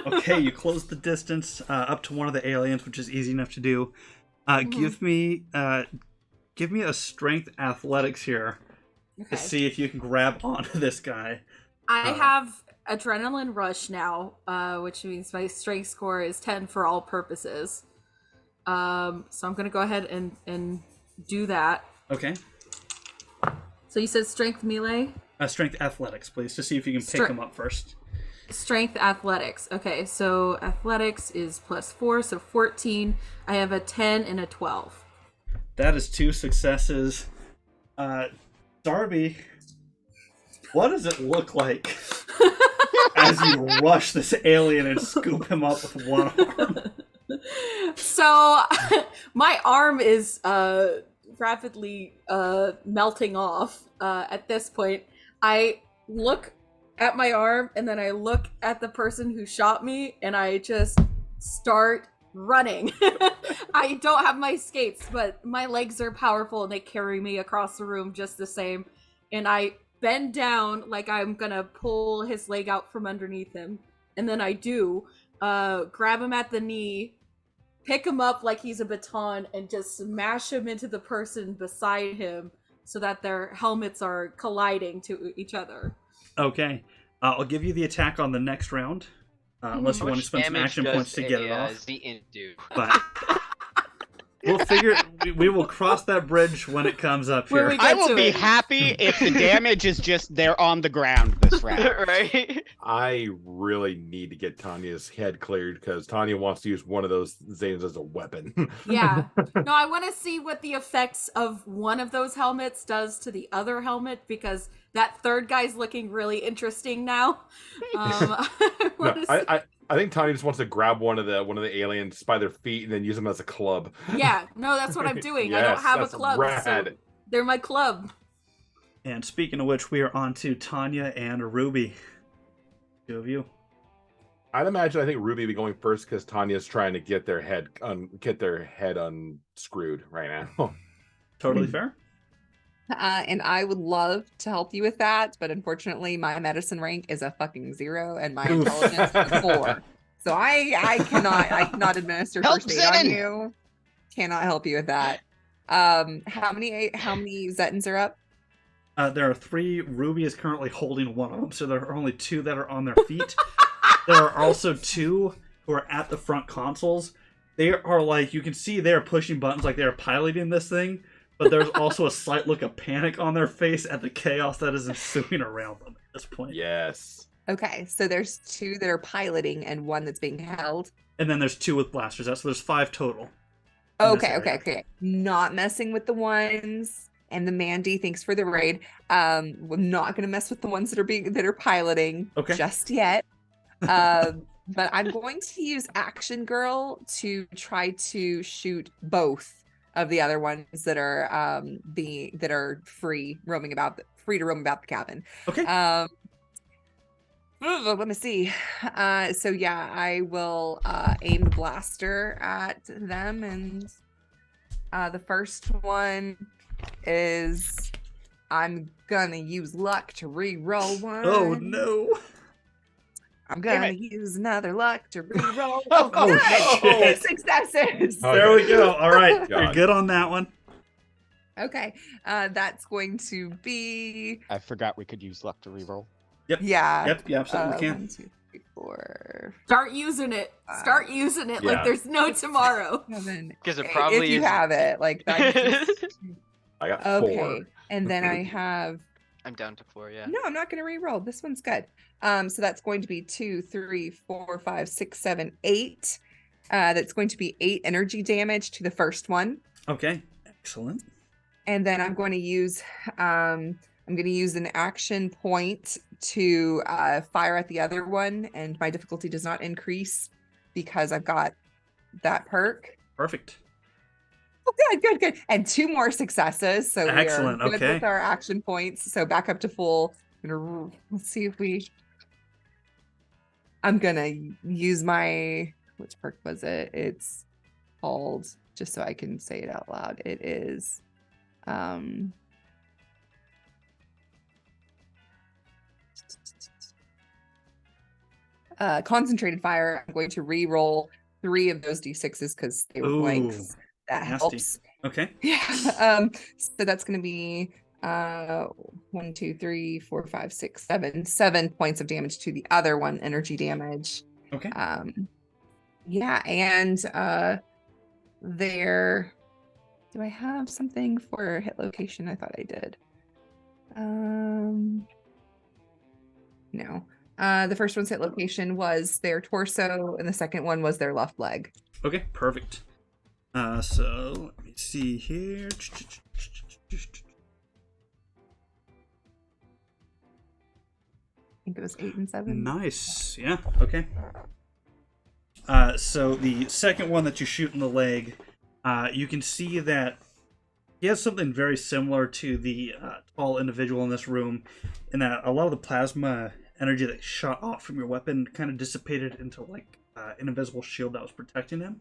Okay, you close the distance up to one of the aliens, which is easy enough to do. Give me a strength athletics here to see if you can grab onto this guy.
I have adrenaline rush now, which means my strength score is 10 for all purposes. So I'm gonna go ahead and do that.
Okay.
So you said strength melee?
Strength athletics, please, to see if you can pick him up first.
Strength athletics. Okay, so athletics is +4, so 14. I have a 10 and a 12.
That is 2 successes. Darby, what does it look like as you rush this alien and scoop him up with one arm?
So my arm is rapidly melting off at this point. I look at my arm and then I look at the person who shot me and I just start running. I don't have my skates, but my legs are powerful and they carry me across the room just the same. And I bend down like I'm gonna pull his leg out from underneath him. And then I do grab him at the knee, pick him up like he's a baton, and just smash him into the person beside him so that their helmets are colliding to each other.
Okay. I'll give you the attack on the next round, unless you want to spend some action points to get it off.
Zennin do?
But we'll figure. We will cross that bridge when it comes up here.
I will be happy if the damage is just they're on the ground this round.
Right?
I really need to get Tanya's head cleared because Tanya wants to use one of those Zans as a weapon.
Yeah. No, I want to see what the effects of one of those helmets does to the other helmet, because that third guy's looking really interesting now.
I think Tanya just wants to grab one of the aliens by their feet and then use them as a club.
Yeah, no, that's what I'm doing.
Yes,
I don't have a
that's
club,
rad.
so they're my club.
And speaking of which, we are on to Tanya and Ruby. 2 of you.
I think Ruby will be going first because Tanya's trying to get their head unscrewed right now.
Totally fair.
And I would love to help you with that, but unfortunately my medicine rank is a fucking 0 and my intelligence is a 4. So I cannot administer first aid on you. Cannot help you with that. How many Zettins are up?
There are 3. Ruby is currently holding one of them, so there are only 2 that are on their feet. There are also 2 who are at the front consoles. They are like, you can see they're pushing buttons like they're piloting this thing, but there's also a slight look of panic on their face at the chaos that is ensuing around them at this point.
Yes.
Okay, so there's 2 that are piloting and 1 that's being held.
And then there's 2 with blasters. So there's 5 total.
Okay. Not messing with the ones. And the Mandy, thanks for the raid. We're not going to mess with the ones that are piloting just yet. But I'm going to use Action Girl to try to shoot both of the other ones that are free to roam about the cabin.
Okay.
Let me see. So yeah, I will aim the blaster at them, and the first one is I'm gonna use luck to re-roll one.
Oh no.
I'm gonna use another luck to re-roll.
Oh,
good. 2 successes.
There we go. All right. You're good on that one.
Okay. That's going to be.
I forgot we could use luck to reroll.
Yep.
Yeah.
Yep. You absolutely can.
1, 2, 3, 4.
Start using it. Start using it like there's no tomorrow.
Because it probably
if you have it, like that.
I got 4.
Okay. And then I have.
I'm down to 4, yeah.
No, I'm not going to re-roll. This one's good. So that's going to be 2, 3, 4, 5, 6, 7, 8. That's going to be 8 energy damage to the first one.
Okay. Excellent.
And then I'm going to use a I'm going to use an action point to fire at the other one, and my difficulty does not increase because I've got that perk.
Perfect.
Oh, good. And 2 more successes. So
Excellent.
we are good
Okay.
with our action points. So back up to full. Let's see if we. I'm gonna use my, which perk was it? It's called, just so I can say it out loud. It is concentrated fire. I'm going to re-roll 3 of those d6s because they were blanks. That
nasty.
helps.
Okay.
Yeah. So that's gonna be 1, 2, 3, 4, 5, 6, 7. 7 points of damage to the other one, energy damage.
Okay.
Yeah, and there. Do I have something for hit location? I thought I did. No. The first one's hit location was their torso, and the second one was their left leg.
Okay, perfect. So let me see here.
I think it was 8 and 7.
Nice. Yeah. Okay. So the second one that you shoot in the leg, you can see that he has something very similar to the tall individual in this room, in that a lot of the plasma energy that shot off from your weapon kind of dissipated into like an invisible shield that was protecting him.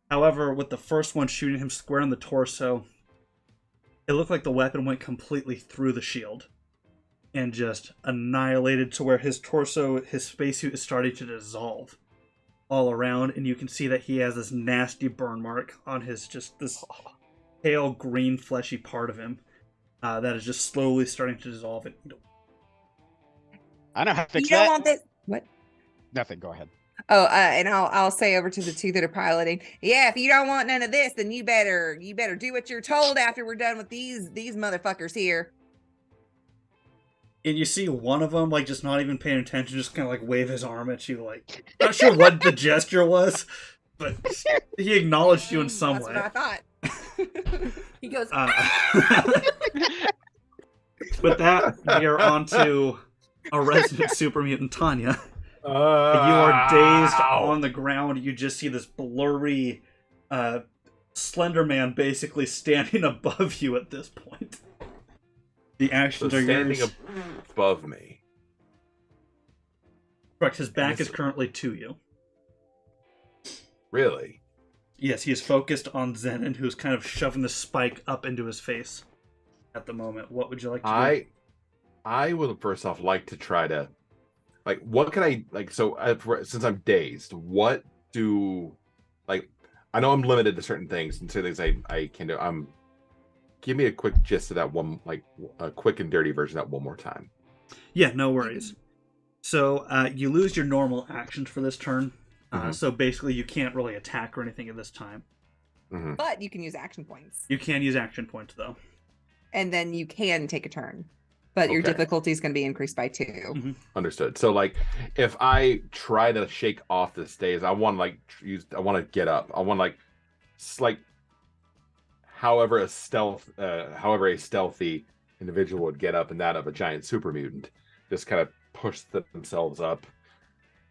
However, with the first one shooting him square in the torso, it looked like the weapon went completely through the shield and just annihilated, to where his torso, his spacesuit is starting to dissolve all around, and you can see that he has this nasty burn mark on his, just this pale green fleshy part of him that is just slowly starting to dissolve. It.
I know how to fix
You don't
that.
want this. What?
Nothing. Go ahead.
Oh, and I'll say over to the 2 that are piloting. Yeah, if you don't want none of this, then you better do what you're told after we're done with these motherfuckers here.
And you see one of them, like, just not even paying attention, just kind of like wave his arm at you, like, not sure what the gesture was, but he acknowledged you in some
That's
way.
what I thought.
He goes,
With that, we are on to a resident super mutant, Tanya. You are dazed on the ground. You just see this blurry Slender Man basically standing above you at this point. The actions are
standing
yours.
above me.
Correct. His back is currently to you.
Really?
Yes, he is focused on Zennin, who's kind of shoving the spike up into his face at the moment. What would you like to do?
I would first off like to try to, like, what can I, like, so since I'm dazed, what do, like, I know I'm limited to certain things and certain things I can do. Give me a quick gist of that one, like a quick and dirty version of that one more time.
Yeah, no worries. So you lose your normal actions for this turn. So basically you can't really attack or anything at this time.
But you can use action points.
You can use action points, though.
And then you can take a turn. But your difficulty is going to be increased by 2.
Understood. So, like, if I try to shake off this daze, I want to I want to get up. I want to like, however a stealthy individual would get up, and that of a giant super mutant, just kind of push themselves up,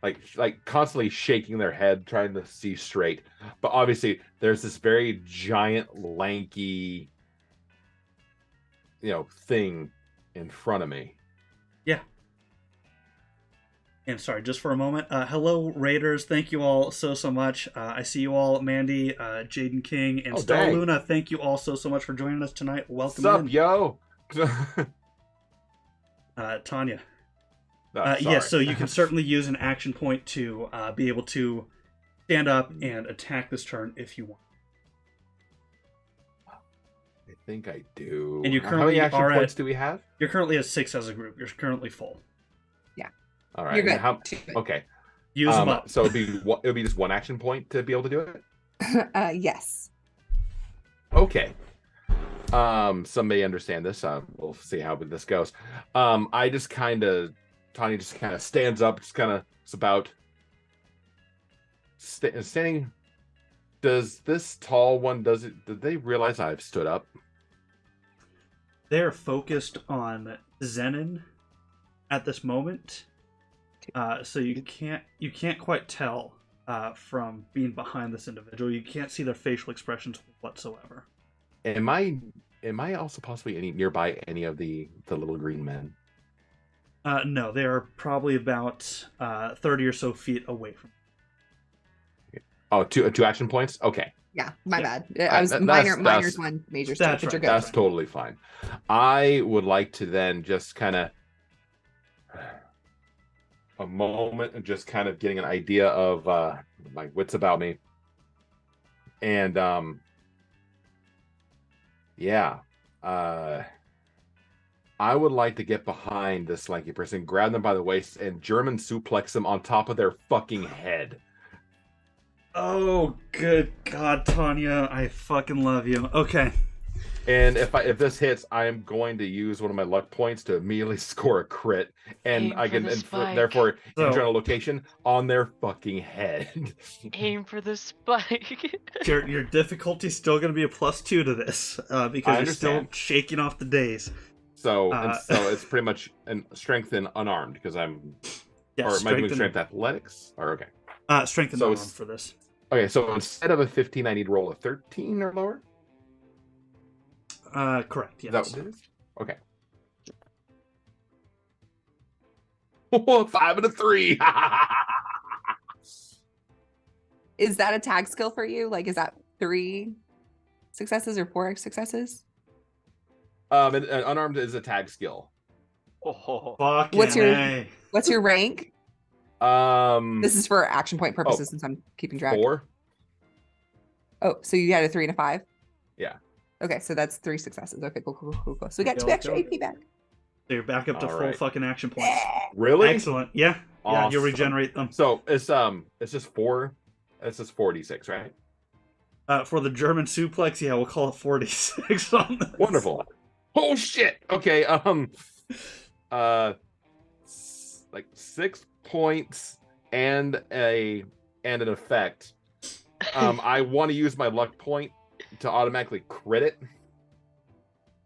like constantly shaking their head, trying to see straight. But obviously, there's this very giant, lanky, thing in front of me.
Yeah. And sorry, just for a moment. Hello, Raiders. Thank you all so much. I see you all, Mandy, Jaden King, and Stella
dang.
Luna. Thank you all so much for joining us tonight. Welcome
What's up,
in.
yo?
Tanya.
Sorry.
Yes, so you can certainly use an action point to be able to stand up and attack this turn if you want.
I think I do.
And you
How
currently
many action
are
points
at-
do we have?
You're currently at 6 as a group. You're currently full.
All right.
You're good.
Okay.
Use them up.
So it'd be just one action point to be able to do it.
Yes.
Okay. Some may understand this. We'll see how this goes. Tanya just kind of stands up. Just kind of, it's about standing. Does this tall one? Did they realize I've stood up?
they're focused on Zennin at this moment, so you can't quite tell from being behind this individual. You can't see their facial expressions whatsoever.
Am I also possibly nearby any of the little green men?
No, they are probably about 30 or so feet away from.
Oh, two action points. Okay.
Yeah, my
Yeah.
bad. I was minor's
that's-
one, major's two.
that's
But you're
right,
good.
That's totally fine. I would like to then just kind of a moment and just kind of getting an idea of my wits about me. And I would like to get behind this lanky person, grab them by the waist, and German suplex them on top of their fucking head.
Oh, good God, Tanya, I fucking love you. Okay.
And if this hits, I am going to use one of my luck points to immediately score a crit, and
Aim
I
for
can
the spike.
therefore
So-
enter a location on their fucking head.
Aim for the spike.
Your difficulty's still going to be a +2 to this because you're still
understand.
shaking off the days.
So
Uh,
so it's pretty much an strength and unarmed because I'm
Yeah,
or am I doing
strength
strength athletics? Or okay.
and, strength and
So
unarmed
it's-
for this.
Okay, so instead of a 15, I need to roll a 13 or lower?
Correct,
Is that
yes.
what it is? Okay. Oh, 5 and a 3.
Is that a tag skill for you? Like, is that 3 successes or 4 successes?
And unarmed is a tag skill.
Oh,
Fucking
What's your-
A.
What's your rank? This is for action point purposes since I'm keeping track.
4.
Oh, so you had a 3 and a 5?
Yeah.
Okay, so that's 3 successes. Okay, cool. So we got
Go,
2 extra
go.
AP back.
So you're back up to
All
full
right.
fucking action points.
Really?
Excellent. Yeah. Yeah, you'll
Awesome.
regenerate them.
So it's just 4. It's just 46, right?
For the German suplex, yeah, we'll call it 46 on this.
Wonderful. Oh shit. Okay. Like 6 points and an effect. I want to use my luck point to automatically crit it.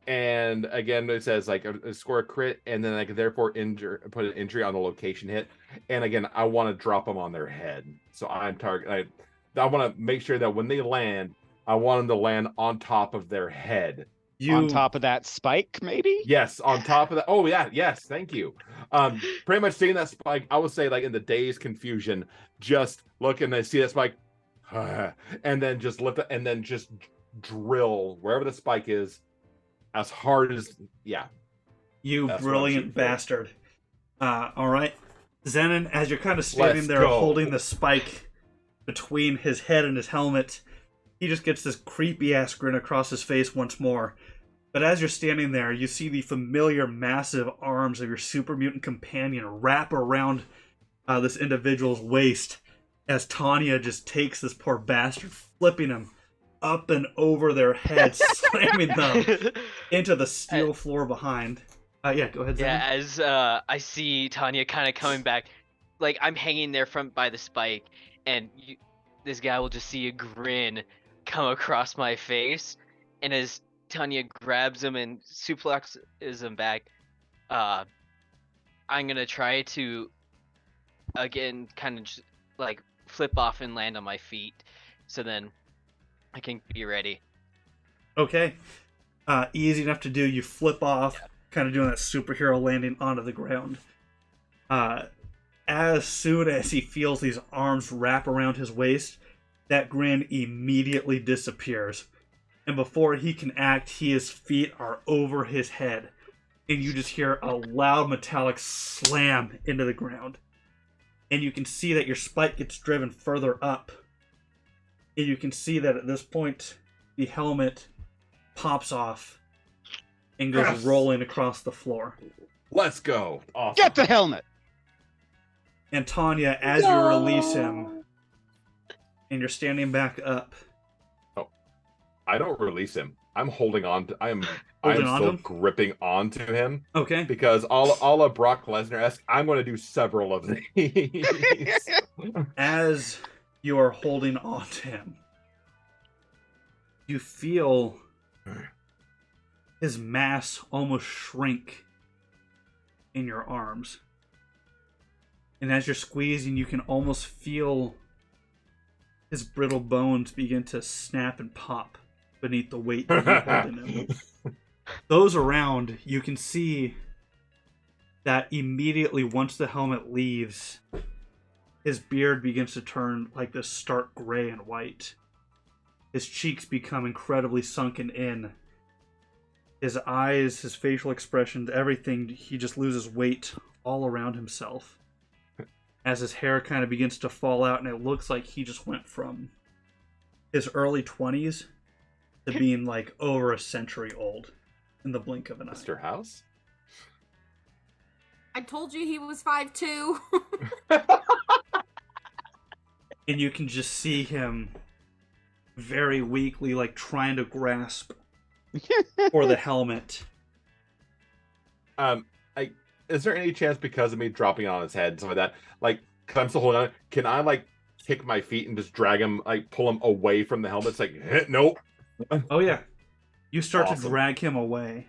And again, it says like score a crit, and then I can therefore put an injury on the location hit. And again, I want to drop them on their head. So I'm target. I want to make sure that when they land, I want them to land on top of their head.
On top of that spike, maybe?
Yes, on top of that. Oh yeah, yes, thank you. Pretty much seeing that spike, I would say like in the day's confusion, just look and I see that spike, and then just lift it, and then just drill wherever the spike is, as hard as
You
That's what I'm
brilliant
shooting for.
bastard. All right. Zennin, as you're kind of standing
Let's
there
go.
holding the spike between his head and his helmet, he just gets this creepy ass grin across his face once more. But as you're standing there, you see the familiar massive arms of your super mutant companion wrap around this individual's waist as Tanya just takes this poor bastard, flipping him up and over their heads, slamming them into the steel floor behind. Yeah, go ahead, Zennin.
yeah. As I see Tanya kind of coming back, like I'm hanging there by the spike, and this guy will just see a grin come across my face, and as Tanya grabs him and suplexes him back, I'm gonna try to again kind of just like flip off and land on my feet, so then I can be ready.
Okay. Easy enough to do. You flip off, kind of doing that superhero landing onto the ground. As soon as he feels these arms wrap around his waist, that grin immediately disappears. And before he can act, his feet are over his head. And you just hear a loud metallic slam into the ground. And you can see that your spike gets driven further up. And you can see that at this point, the helmet pops off and goes
Yes.
rolling across the floor.
Let's go. Awesome.
Get the helmet!
And Tanya, as you release him, and you're standing back up,
I don't release him. I'm holding on to. I am
Holding on to
still
him?
gripping onto him
okay,
because all of Brock Lesnar-esque. I'm going to do several of these.
as you are holding on to him, you feel his mass almost shrink in your arms. And as you're squeezing, you can almost feel his brittle bones begin to snap and pop beneath the weight that you hold in him. Those around, you can see that immediately once the helmet leaves, his beard begins to turn like this stark gray and white. His cheeks become incredibly sunken in. His eyes, his facial expressions, everything, he just loses weight all around himself. As his hair kind of begins to fall out, and it looks like he just went from his early 20s to being like over a century old in the blink of an eye.
Mr. House?
I told you he was 5'2".
And you can just see him very weakly, like trying to grasp for the helmet.
Is there any chance because of me dropping it on his head and stuff like that, like, cause I'm still holding on, can I like kick my feet and just drag him, like pull him away from the helmet? It's like, nope.
Oh yeah. You start to
Awesome.
drag him away.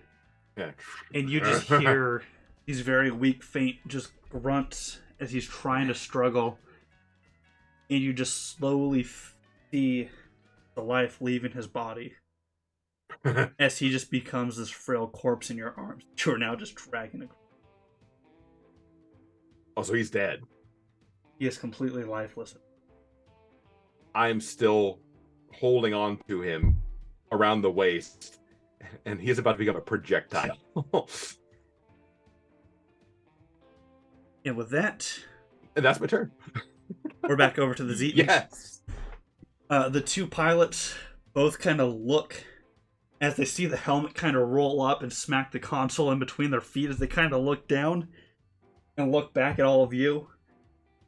Yeah.
And you just hear these very weak, faint, just grunts as he's trying to struggle. And you just slowly see the life leaving his body as he just becomes this frail corpse in your arms. You are now just dragging him.
Oh, so he's dead.
He is completely lifeless.
I'm still holding on to him around the waist, and he is about to become a projectile.
And with that,
And that's my turn.
we're back over to the Zetans.
Yes.
The two pilots both kind of look as they see the helmet kind of roll up and smack the console in between their feet as they kind of look down and look back at all of you,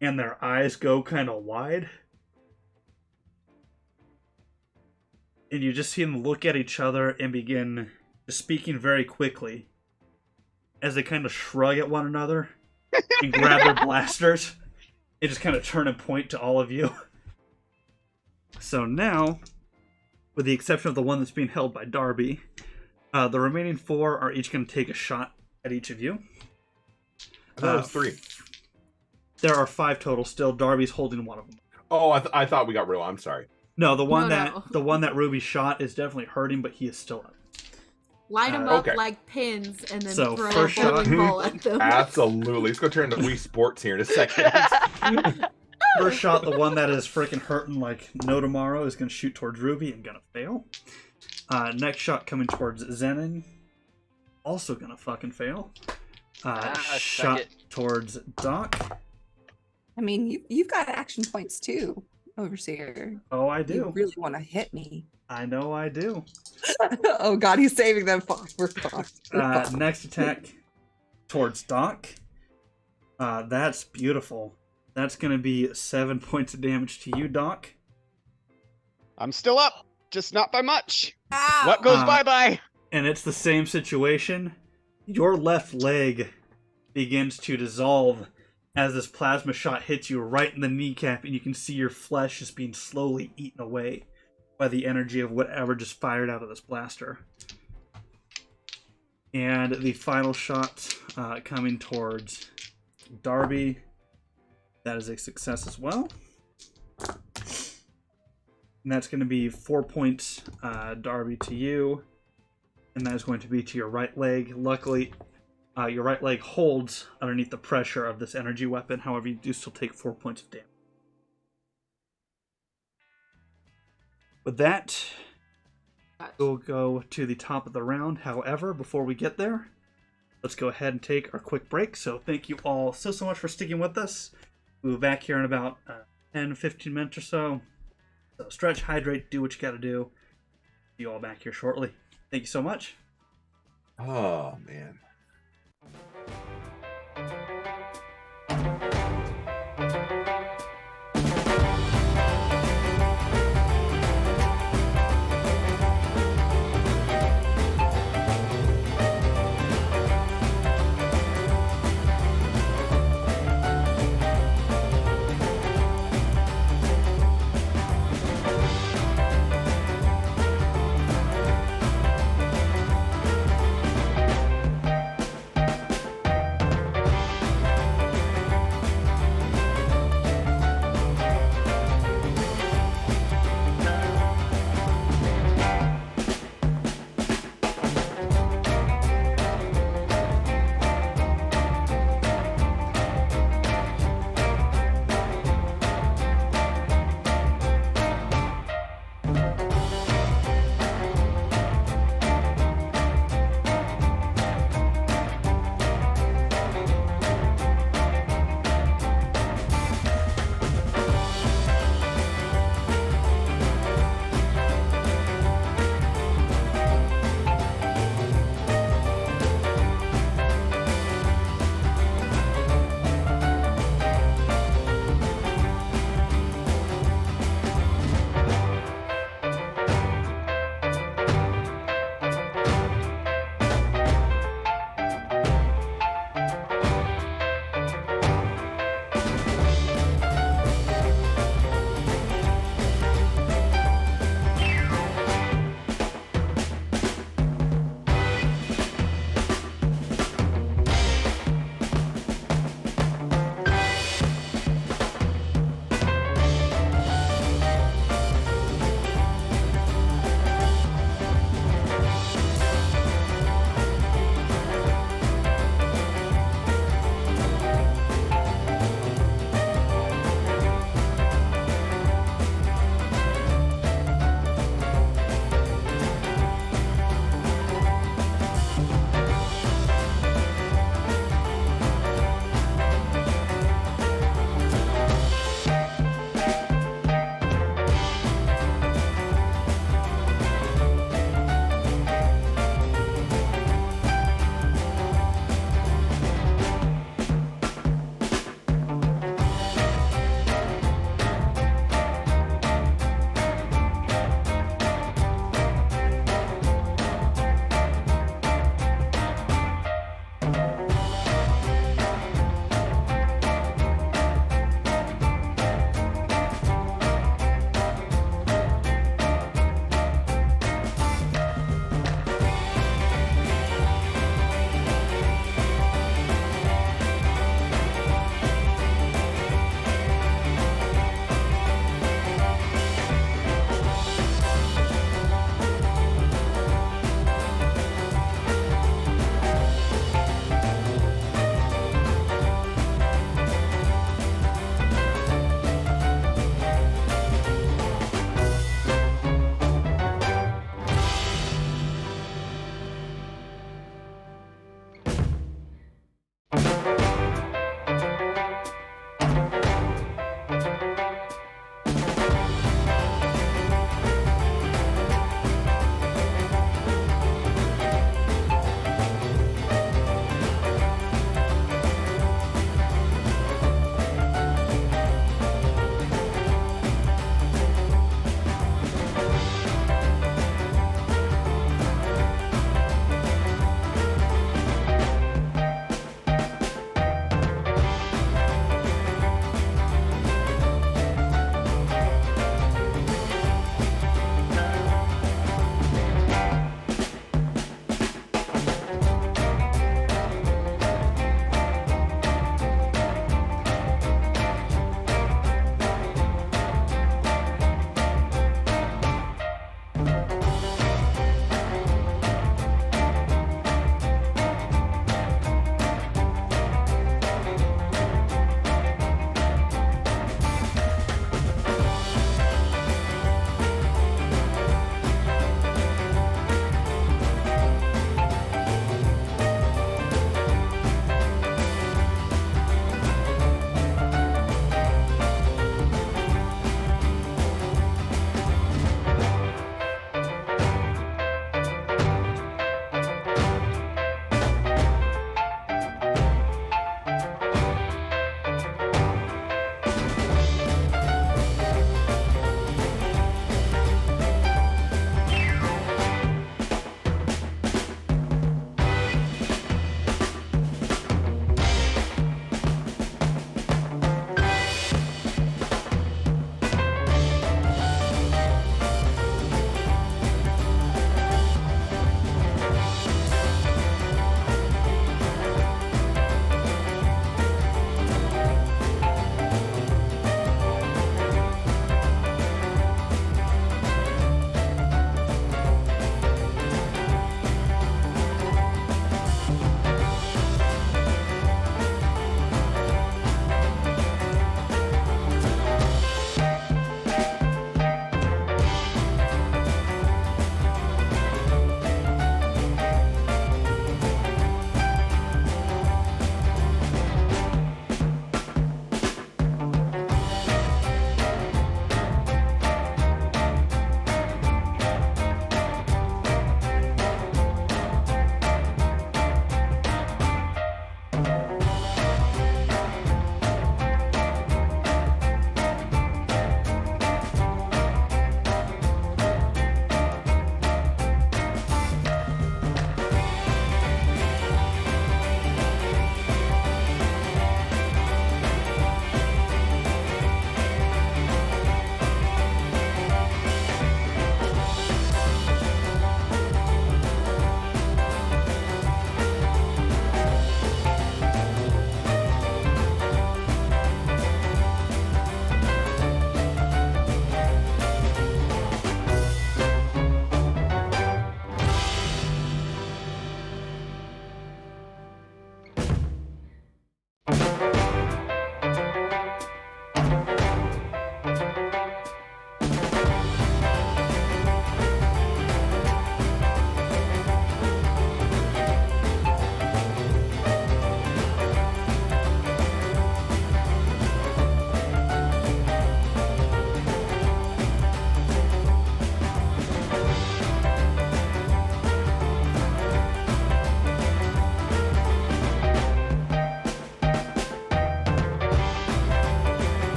and their eyes go kind of wide. And you just see them look at each other and begin speaking very quickly as they kind of shrug at one another and grab their blasters and just kind of turn and point to all of you. So now, with the exception of the one that's being held by Darby, the remaining four are each going to take a shot at each of you.
I thought it was 3.
There are 5 total still. Darby's holding one of them.
Oh, I thought we got real. I'm sorry.
No, the one
No.
the one that Ruby shot is definitely hurting, but he is still up.
Line them up
Okay.
like pins and then
So,
throw a
first shot.
bowling ball at them.
Absolutely. Let's go turn to Wii Sports here in a second.
First shot, the one that is freaking hurting like no tomorrow is going to shoot towards Ruby and going to fail. Next shot coming towards Zennin, also going to fucking fail.
suck
Shot
it.
towards Doc.
I mean, you've got action points too, Overseer.
Oh, I
You
do.
really want to hit me.
I know I do.
Oh God, he's saving them. We're fucked.
Next attack towards Doc. That's beautiful. That's going to be 7 points of damage to you, Doc.
I'm still up, just not by much.
Ow!
What goes bye-bye?
And it's the same situation. Your left leg begins to dissolve as this plasma shot hits you right in the kneecap, and you can see your flesh just being slowly eaten away by the energy of whatever just fired out of this blaster. And the final shot coming towards Darby. That is a success as well. And that's going to be 4 points, Darby, to you. And that is going to be to your right leg. Luckily, your right leg holds underneath the pressure of this energy weapon. However, you do still take 4 points of damage. With that, we'll go to the top of the round. However, before we get there, let's go ahead and take our quick break. So thank you all so much for sticking with us. We'll be back here in about 10-15 minutes or so. So stretch, hydrate, do what you gotta do. See you all back here shortly. Thank you so much.
Oh, man.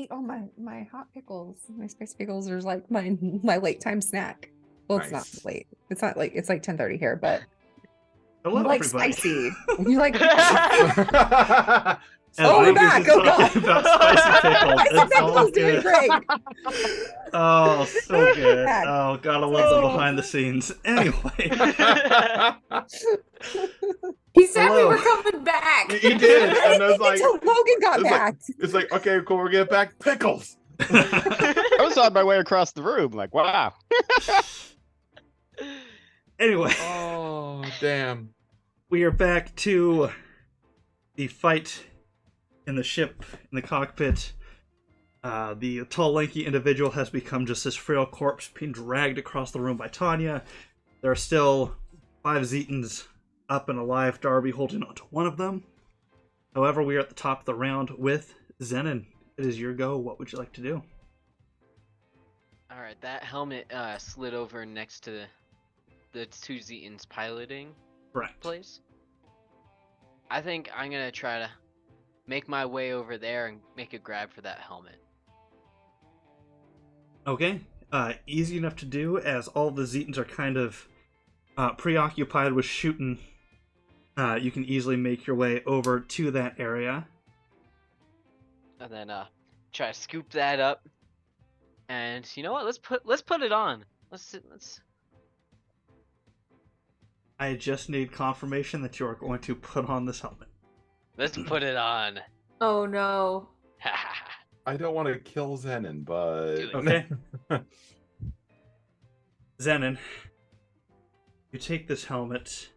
ate all my hot pickles. My spicy pickles are like my late time snack. Well, it's not
Nice.
late. It's not like it's like 10:30 here, but
Hello,
you like
everybody.
spicy. You like
As
Oh, we're
Lucas
back.
is
Oh,
talking about spicy pickles.
spicy
It's all
pickles doing
good.
great.
Oh, so good.
Bad.
Oh, gotta love the behind the scenes. Anyway,
He said we
Hello.
were coming back.
He did, and I was like,
Until Logan got back.
it's like, okay, cool, we're getting back pickles.
I was on my way across the room, like, wow.
anyway,
Oh, damn.
we are back to the fight in the ship, in the cockpit. The tall, lanky individual has become just this frail corpse being dragged across the room by Tanya. There are still 5 Zetans up and alive, Darby holding on to one of them. However, we are at the top of the round with Zennin. It is your go. What would you like to do?
Alright, that helmet slid over next to the 2 Zetans piloting
Correct.
place. I think I'm gonna try to make my way over there and make a grab for that helmet.
Okay. Easy enough to do, as all the Zetans are kind of preoccupied with shooting. You can easily make your way over to that area.
And then try to scoop that up. And you know what? Let's put it on. Let's
I just need confirmation that you are going to put on this helmet.
let's put it on.
Oh no.
I don't want to kill Zennin, but
Do it.
Okay. Zennin, you take this helmet,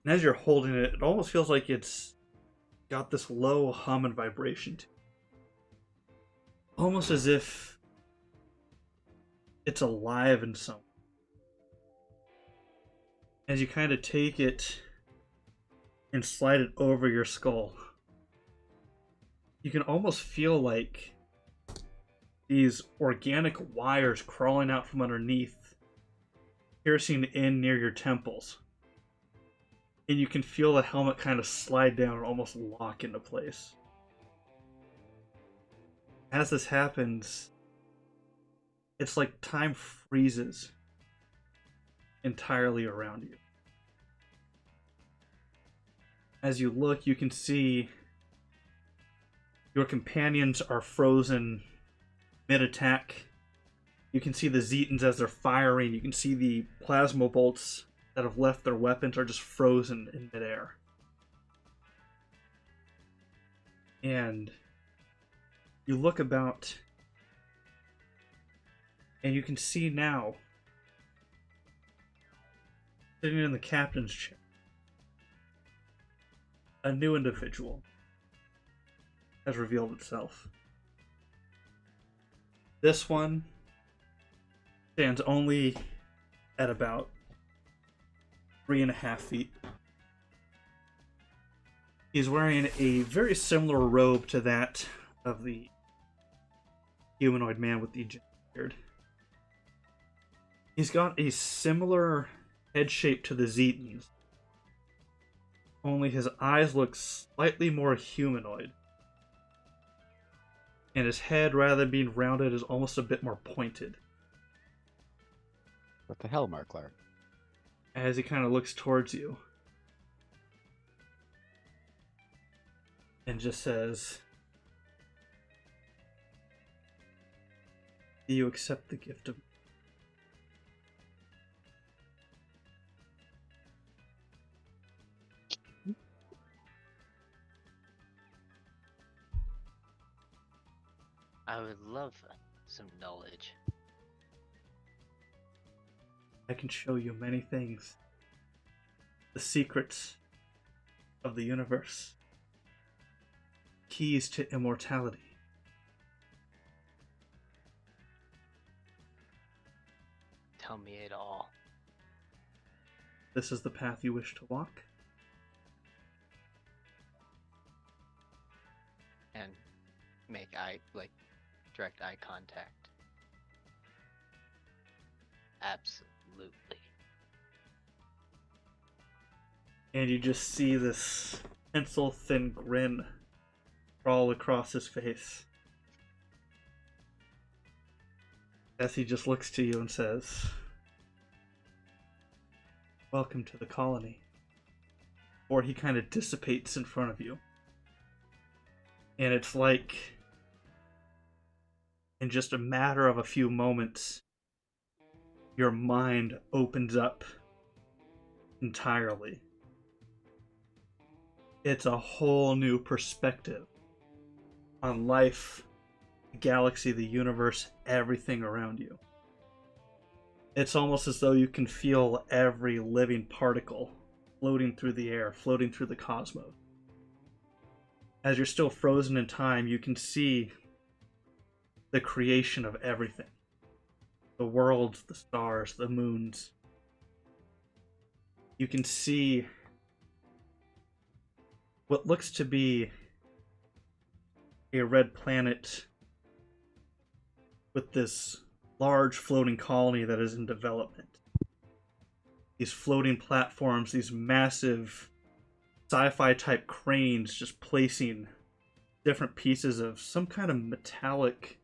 and as you're holding it, it almost feels like it's got this low hum and vibration to it. Almost as if it's alive in some way. As you kind of take it and slide it over your skull, you can almost feel like these organic wires crawling out from underneath, piercing in near your temples. And you can feel the helmet kind of slide down and almost lock into place. As this happens, it's like time freezes entirely around you. As you look, you can see your companions are frozen mid-attack. You can see the Zetans as they're firing. You can see the plasma bolts that have left their weapons are just frozen in midair. And you look about, and you can see now, sitting in the captain's chair, a new individual has revealed itself. This one stands only at about 3.5 feet. He's wearing a very similar robe to that of the humanoid man with the beard. He's got a similar head shape to the Zetans, only his eyes look slightly more humanoid. And his head, rather than being rounded, is almost a bit more pointed.
What the hell, Marklar?
As he kind of looks towards you. And just says, "Do you accept the gift of..."
I would love some knowledge.
I can show you many things. The secrets of the universe. Keys to immortality.
Tell me it all.
This is the path you wish to walk?
And make direct eye contact. Absolutely.
And you just see this pencil-thin grin crawl across his face. as he just looks to you and says, "Welcome to the colony." Or he kind of dissipates in front of you. And it's like, in just a matter of a few moments, your mind opens up entirely. It's a whole new perspective on life, the galaxy, the universe, everything around you. It's almost as though you can feel every living particle floating through the air, floating through the cosmos. As you're still frozen in time, you can see the creation of everything. The worlds, the stars, the moons. You can see what looks to be a red planet with this large floating colony that is in development. These floating platforms, these massive sci-fi type cranes just placing different pieces of some kind of metallic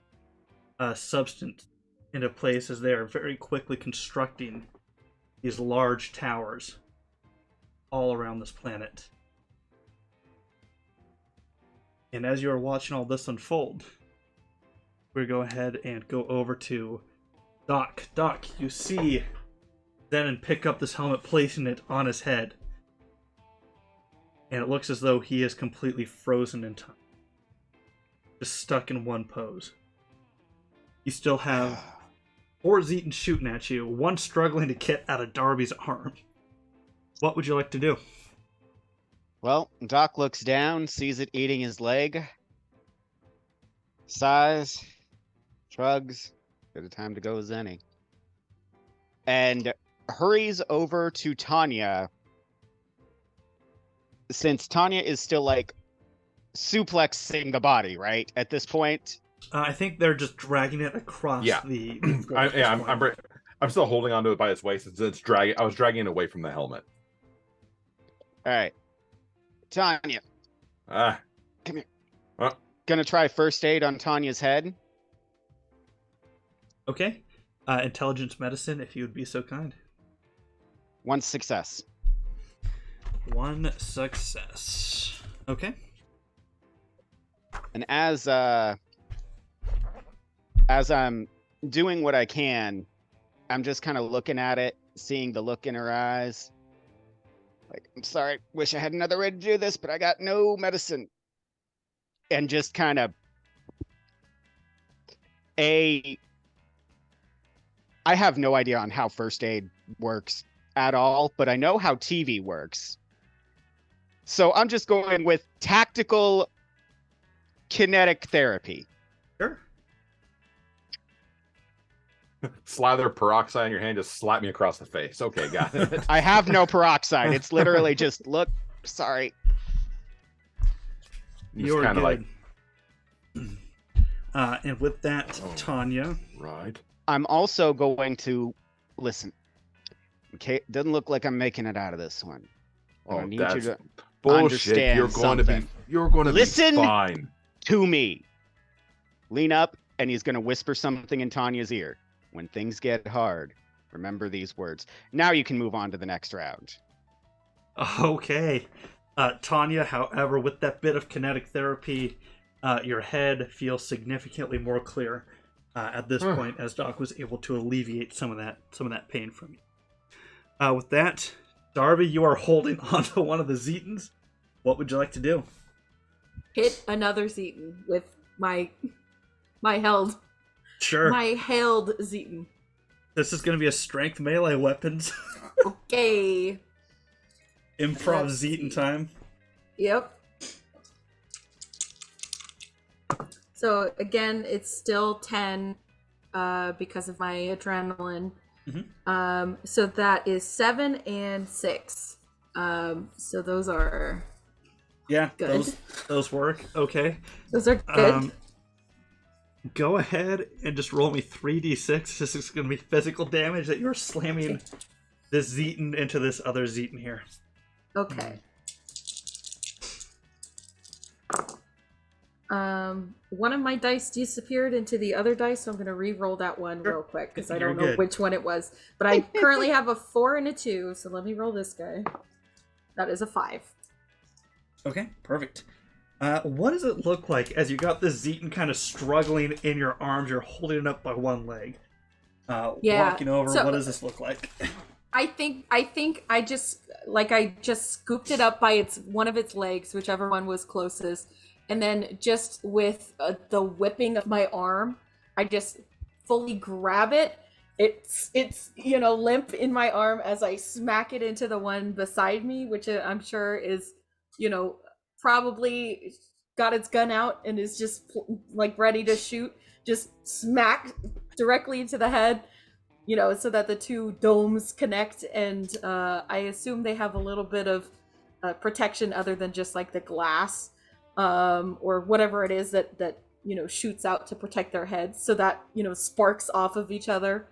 substance into place as they are very quickly constructing these large towers all around this planet. And as you are watching all this unfold, we go ahead and go over to Doc. Doc, you see Zennin pick up this helmet, placing it on his head. And it looks as though he is completely frozen in time. Just stuck in one pose. You still have 4 Zetans shooting at you, 1 struggling to get out of Darby's arm. What would you like to do?
Well, Doc looks down, sees it eating his leg, sighs, shrugs, good time to go Zenny, and hurries over to Tanya. Since Tanya is still like suplexing the body, right? At this point,
I think they're just dragging it across the floor.
I'm still holding onto it by its waist. It's dragging. I was dragging it away from the helmet.
All right, Tanya, come here.
Huh?
Gonna try first aid on Tanya's head.
Okay. Intelligence medicine, if you would be so kind.
1 success.
1 success. Okay.
And as I'm doing what I can, I'm just kind of looking at it, seeing the look in her eyes. Like, I'm sorry, wish I had another way to do this, but I got no medicine. And just kind of I have no idea on how first aid works at all, but I know how TV works. So I'm just going with tactical kinetic therapy.
Sure.
Slather peroxide in your hand, just slap me across the face. Okay, got it.
I have no peroxide. It's literally just, look, sorry.
You're
kind of like,
and with that, Tanya.
right.
I'm also going to listen. Okay, doesn't look like I'm making it out of this one. I need you to
bullshit.
understand
You're going to
Listen
be fine.
to me. Lean up, and he's going to whisper something in Tanya's ear. When things get hard, remember these words. Now you can move on to the next round.
Okay. Tanya, however, with that bit of kinetic therapy, your head feels significantly more clear at this point, as Doc was able to alleviate some of that pain from you. With that, Darby, you are holding onto one of the Zetans. What would you like to do?
Hit another Zetan with my held Zetan.
This is going to be a strength melee weapons.
Okay.
Improv
Let's
Zetan
see.
time.
Yep. So again, it's still 10 because of my adrenaline.
Mm-hmm.
So that is 7 and 6. So those are good.
Those work. Okay.
Those are good.
Go ahead and just roll me 3d6. This is going to be physical damage that you're slamming this Zetan into this other Zetan here.
Okay. One of my dice disappeared into the other dice, so I'm gonna re-roll that one real quick because I
You're
don't know
good.
which one it was. But I currently have a 4 and a 2, so let me roll this guy. That is a 5.
Okay, perfect. What does it look like as you got this Zennin kind of struggling in your arms? You're holding it up by one leg. Walking over.
So,
what does this look like?
I think I just scooped it up by one of its legs, whichever one was closest, and then just with the whipping of my arm, I just fully grab it. It's limp in my arm as I smack it into the one beside me, which I'm sure is probably got its gun out and is just like ready to shoot. Just smack directly into the head. So that the two domes connect, and I assume they have a little bit of protection other than just like the glass or whatever it is that shoots out to protect their heads, so that sparks off of each other.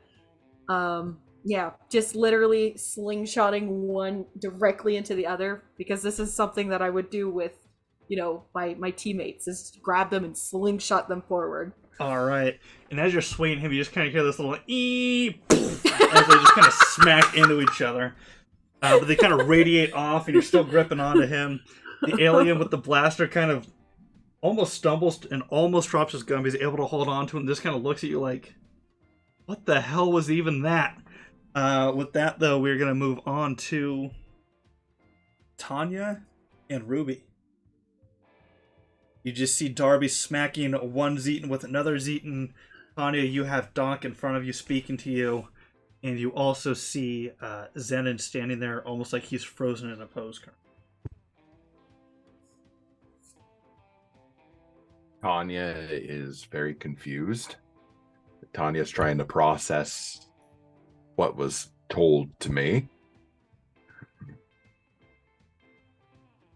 Just literally slingshotting one directly into the other, because this is something that I would do with my teammates, is grab them and slingshot them forward.
All right, and as you're swinging him, you just kind of hear this little ee as they just kind of smack into each other. But they kind of radiate off, and you're still gripping onto him. The alien with the blaster kind of almost stumbles and almost drops his gun, but he's able to hold on to it and just kind of looks at you like, what the hell was even that? With that, though, we're going to move on to Tanya and Ruby. You just see Darby smacking one Zennin with another Zennin. Tanya, you have Doc in front of you speaking to you. And you also see Zennin standing there almost like he's frozen in a pose.
Tanya is very confused. Tanya's trying to process what was told to me.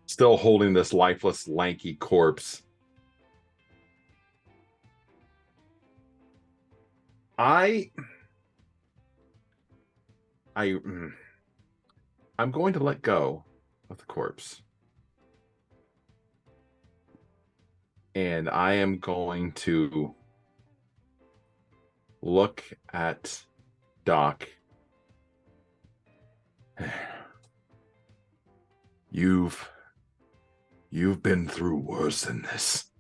Still holding this lifeless, lanky corpse. I'm going to let go of the corpse. And I am going to look at Doc. You've been through worse than this.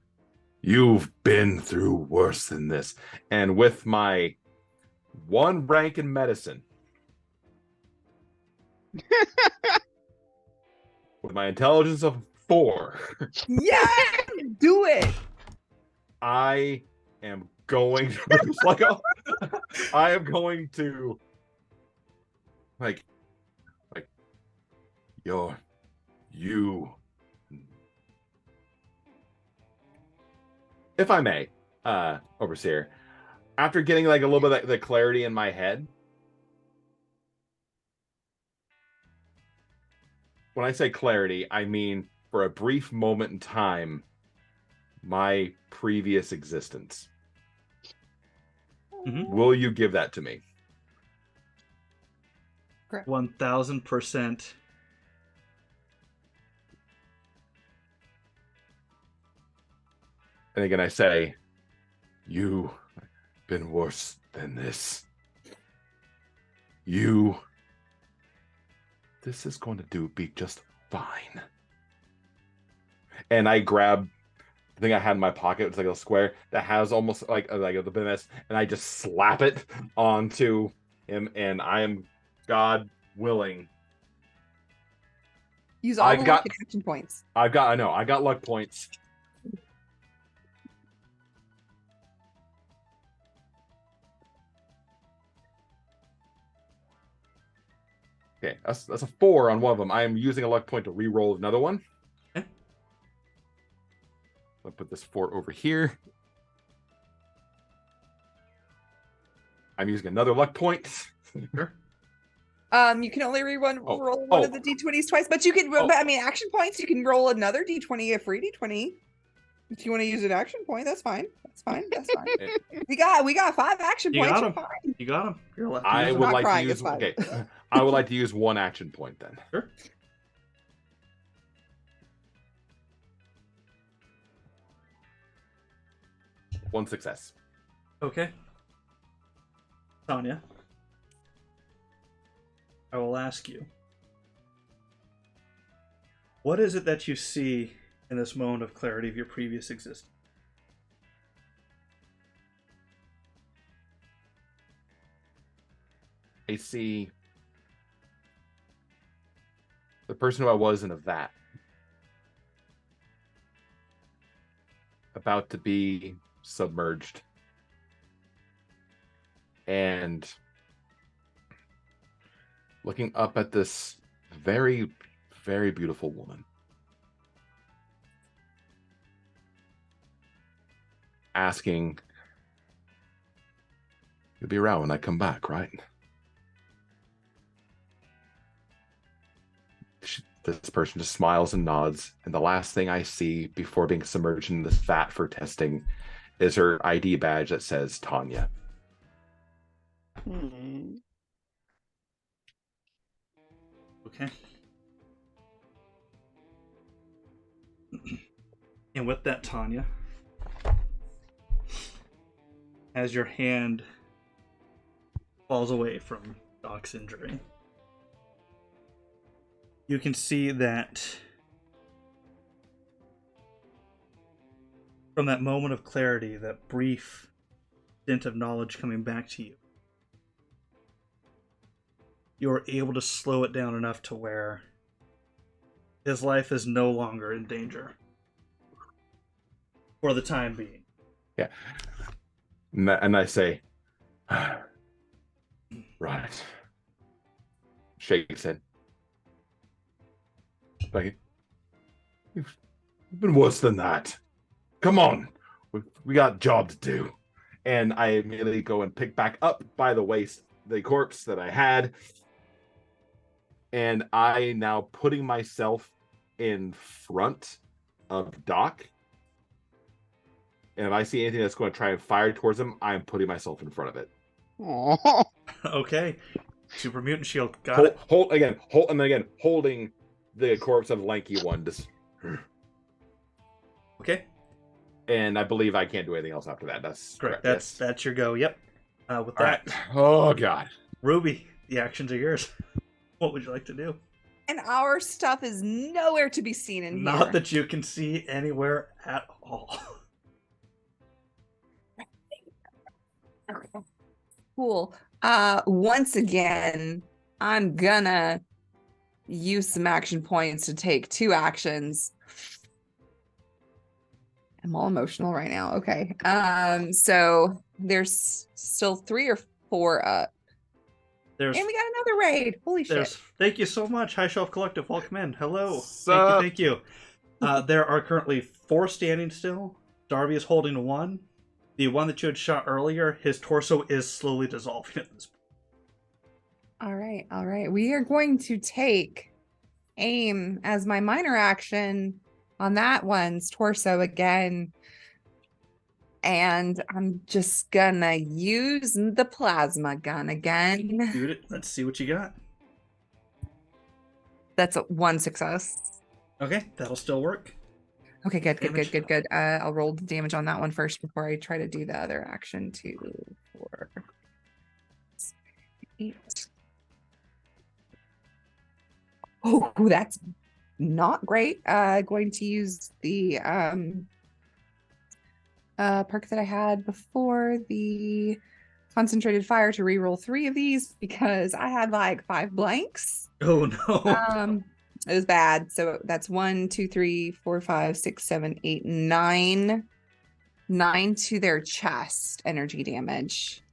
You've been through worse than this. And with my 1 rank in medicine, with my intelligence of 4,
Yeah, do it.
I am going to I am going to you, if I may, Overseer, after getting like a little bit of the clarity in my head, when I say clarity, I mean for a brief moment in time, my previous existence.
Mm-hmm.
Will you give that to me?
1000%.
And again, I say, you've been worse than this. This is going to be just fine. And I grab the thing I had in my pocket. It's like a square that has almost like the business, and I just slap it onto him. And I am, God willing,
Use all the luck and action points.
I got luck points. Okay, that's a 4 on one of them. I am using a luck point to re-roll another one.
Okay.
I'll put this 4 over here. I'm using another luck point. Sure.
You can only roll one of the d20s twice, but you can. I mean, action points. You can roll another d20, a free d20. If you want to use an action point, that's fine. That's fine. we got 5 action points.
You got them. You're allowed to
I
use
would
them.
like to use. Okay, I would like to use 1 action point then.
Sure.
1 success.
Okay. Tanya, I will ask you, what is it that you see in this moment of clarity of your previous existence?
I see the person who I was in a vat, about to be submerged, and looking up at this very, very beautiful woman, asking, "You'll be around when I come back, right?" This person just smiles and nods, and the last thing I see before being submerged in this vat for testing is her ID badge that says Tanya.
Okay. And with that, Tanya, as your hand falls away from Doc's injury, you can see that from that moment of clarity, that brief stint of knowledge coming back to you, you're able to slow it down enough to where his life is no longer in danger. For the time being.
Yeah. And I say, right. Shake his head. Like, you've been worse than that. Come on. We got a job to do. And I immediately go and pick back up by the waist the corpse that I had. And I now putting myself in front of Doc. And if I see anything that's going to try and fire towards him, I'm putting myself in front of it.
Aw.
Okay. Super Mutant Shield. Got it.
Holding the corpse of Lanky One.
Okay.
And I believe I can't do anything else after that. That's
Correct.
Yes.
That's your go. Yep. With
All
that,
right. Oh, God.
Ruby, the actions are yours. What would you like to do?
And our stuff is nowhere to be seen in here.
Not that you can see anywhere at all.
Okay. Cool. Once again, I'm gonna use some action points to take 2 actions. I'm all emotional right now. Okay. So there's still 3 or 4 up.
There's
And we got another raid. Holy shit.
Thank you so much, High Shelf Collective. Welcome in. Hello.
Sup?
Thank you. There are currently 4 standing still. Darby is holding 1. The one that you had shot earlier, his torso is slowly dissolving at this point.
All right. We are going to take aim as my minor action on that one's torso again. And I'm just gonna use the plasma gun again.
Shoot it. Let's see what you got.
That's 1 success.
Okay, that'll still work.
Okay, good.
Damage.
I'll roll the damage on that one first before I try to do the other action. 2, 4, 8. Oh, that's not great. Going to use the perk that I had before, the concentrated fire, to reroll 3 of these because I had like 5 blanks.
Oh no.
It was bad. So that's 1, 2, 3, 4, 5, 6, 7, 8, 9. 9 to their chest energy damage.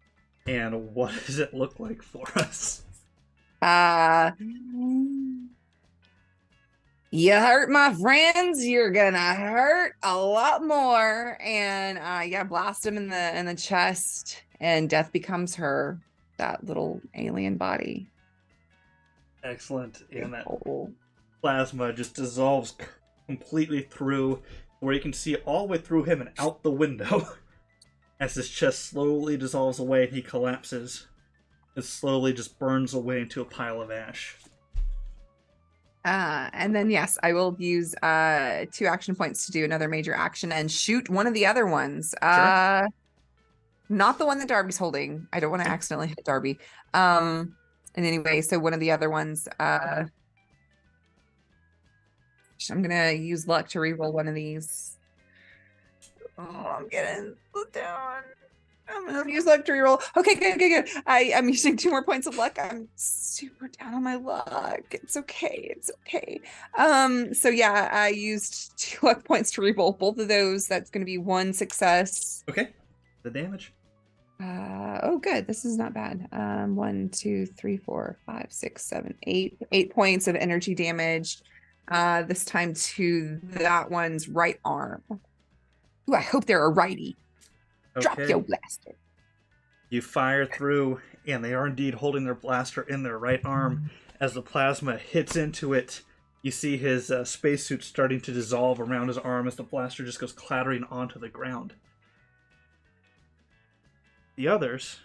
And what does it look like for us?
You hurt my friends, you're gonna hurt a lot more. And yeah, blast him in the chest, and death becomes her, that little alien body.
Excellent. And that
Oh.
plasma just dissolves completely through, where you can see all the way through him and out the window. As his chest slowly dissolves away and he collapses. It slowly just burns away into a pile of ash.
And then yes, I will use 2 action points to do another major action and shoot one of the other ones. Not the one that Darby's holding. I don't want to accidentally hit Darby. And anyway, so one of the other ones, I'm gonna use luck to reroll one of these. Oh, I'm getting down. I'm gonna use luck to reroll. Okay, good. I'm using 2 more points of luck. I'm super down on my luck. It's okay. So yeah, I used 2 luck points to reroll both of those. That's gonna be 1 success.
Okay. The damage.
Oh, good. This is not bad. 1, 2, 3, 4, 5, 6, 7, 8. 8 points of energy damage. This time to that one's right arm. Ooh, I hope they're a righty.
Okay.
Drop your blaster.
You fire through, and they are indeed holding their blaster in their right arm. As the plasma hits into it, you see his spacesuit starting to dissolve around his arm as the blaster just goes clattering onto the ground. The others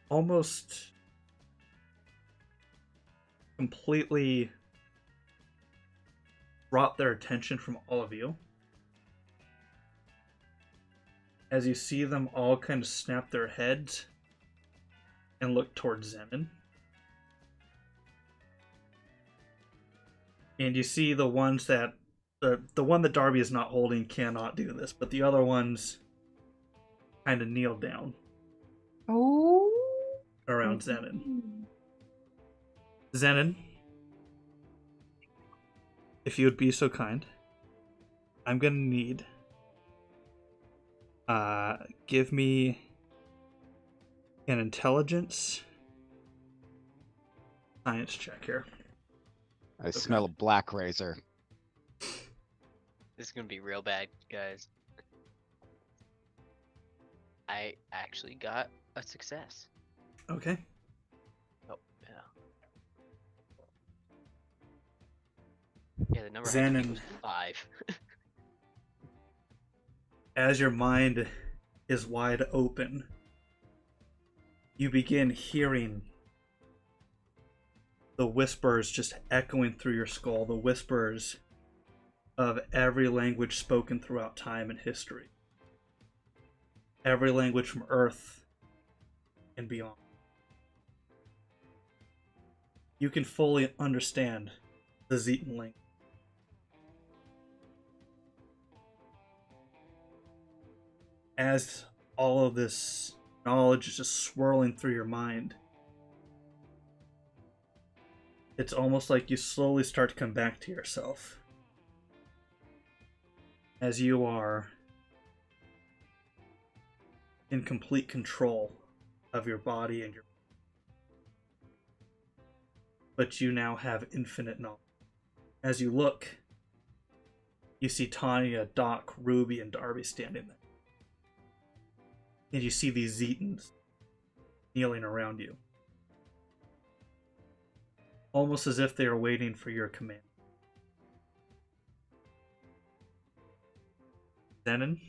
almost completely drop their attention from all of you as you see them all kind of snap their heads and look towards Zennin. And you see the ones that the one that Darby is not holding cannot do this, but the other ones kind of kneel down around Zennin. Zennin, if you would be so kind, I'm gonna need give me an intelligence science check here.
I smell a black razor.
This is gonna be real bad, guys. I actually got a success.
Okay.
Oh, yeah. Yeah, the number
Zennin,
was 5.
as your mind is wide open, you begin hearing the whispers just echoing through your skull, the whispers of every language spoken throughout time and history. Every language from Earth and beyond. You can fully understand the Zennin language. As all of this knowledge is just swirling through your mind, it's almost like you slowly start to come back to yourself. As you are in complete control of your body and your... But you now have infinite knowledge. As you look, you see Tanya, Doc, Ruby, and Darby standing there. And you see these Zetans kneeling around you. Almost as if they are waiting for your command. Zennin?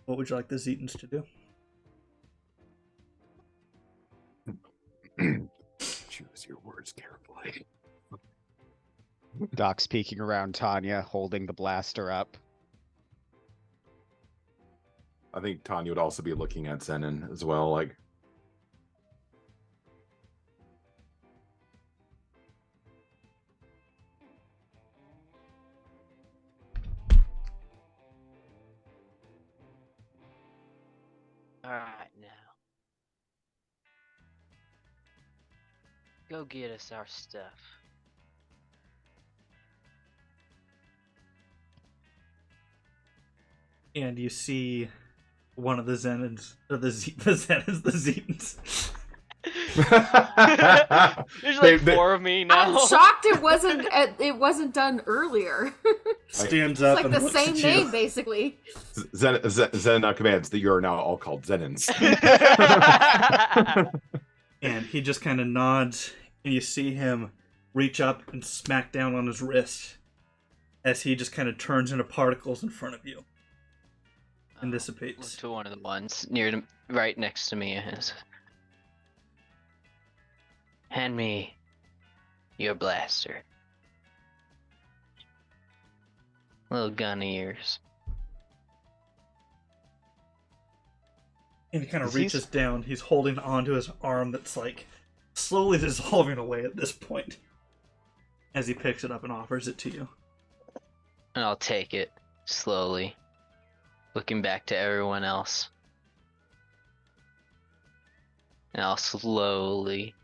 What would you like the Zetans to do?
Choose your words carefully.
Doc's peeking around Tanya, holding the blaster up.
I think Tanya would also be looking at Zennin as well, like...
Alright, now. Go get us our stuff.
And you see one of the Zennins, or the Zennins, the Zetans.
There's like 4 of me now.
I'm shocked it wasn't done earlier.
Stands
It's
up
like
and
the
looks
same
at
name,
you.
basically.
Zen commands that you are now all called Zennins.
And he just kind of nods, and you see him reach up and smack down on his wrist as he just kind of turns into particles in front of you. and
Look
dissipates.
to one of the ones right next to me. Is hand me your blaster. Little gun ears.
And he kind of
Is he
reaches down. He's holding onto his arm that's like slowly dissolving away at this point as he picks it up and offers it to you.
And I'll take it slowly, looking back to everyone else. And I'll slowly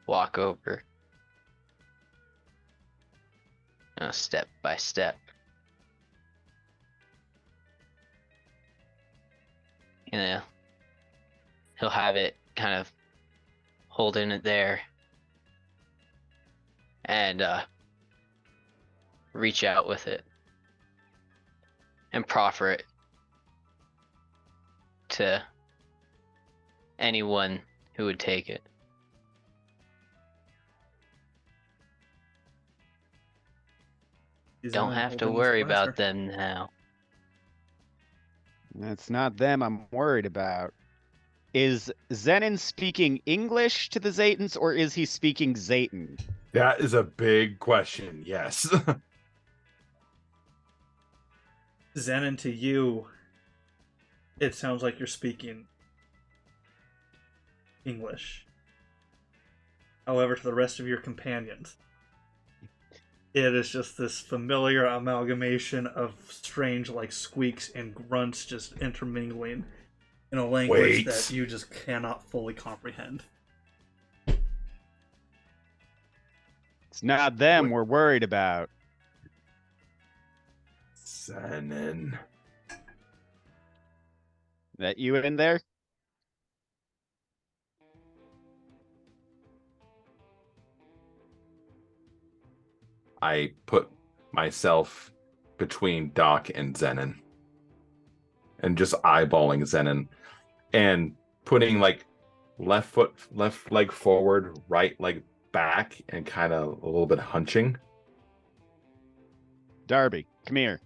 walk over. Step by step. You know, he'll have it kind of holding it there. And reach out with it. And proffer it to anyone who would take it. Don't have to worry about them now.
That's not them I'm worried about. Is Zennin speaking English to the Zetans, or is he speaking Zetan?
That is a big question. Yes.
Zennin, to you, it sounds like you're speaking English. However, to the rest of your companions, it is just this familiar amalgamation of strange, like, squeaks and grunts just intermingling in a language that you just cannot fully comprehend.
It's not them we're worried about.
Zennin.
That you in there?
I put myself between Doc and Zennin. And just eyeballing Zennin. And putting like left leg forward, right leg back, and kind of a little bit hunching.
Darby, come here.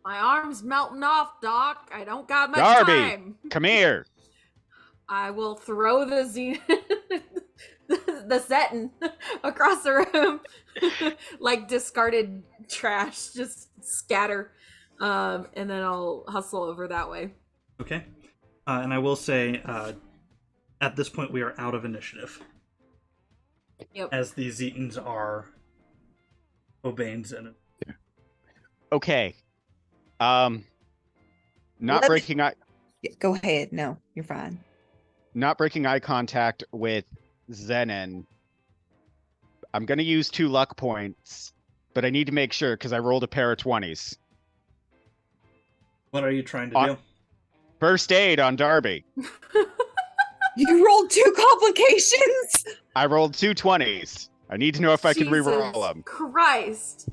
My arm's melting off, Doc. I don't got much
Darby,
time.
come here.
I will throw the the Zennin across the room like discarded trash, just scatter, and then I'll hustle over that way.
Okay. And I will say, at this point, we are out of initiative.
Yep.
As the Zetans are obeying Zennin.
Okay. Not breaking eye
Go ahead. No, you're fine.
not breaking eye contact with Zennin. I'm gonna use 2 luck points, but I need to make sure because I rolled a pair of 20s.
What are you trying to do?
First aid on Darby.
You rolled 2 complications
I rolled 2 20s. I need to know if I can reroll
Jesus
them
Christ.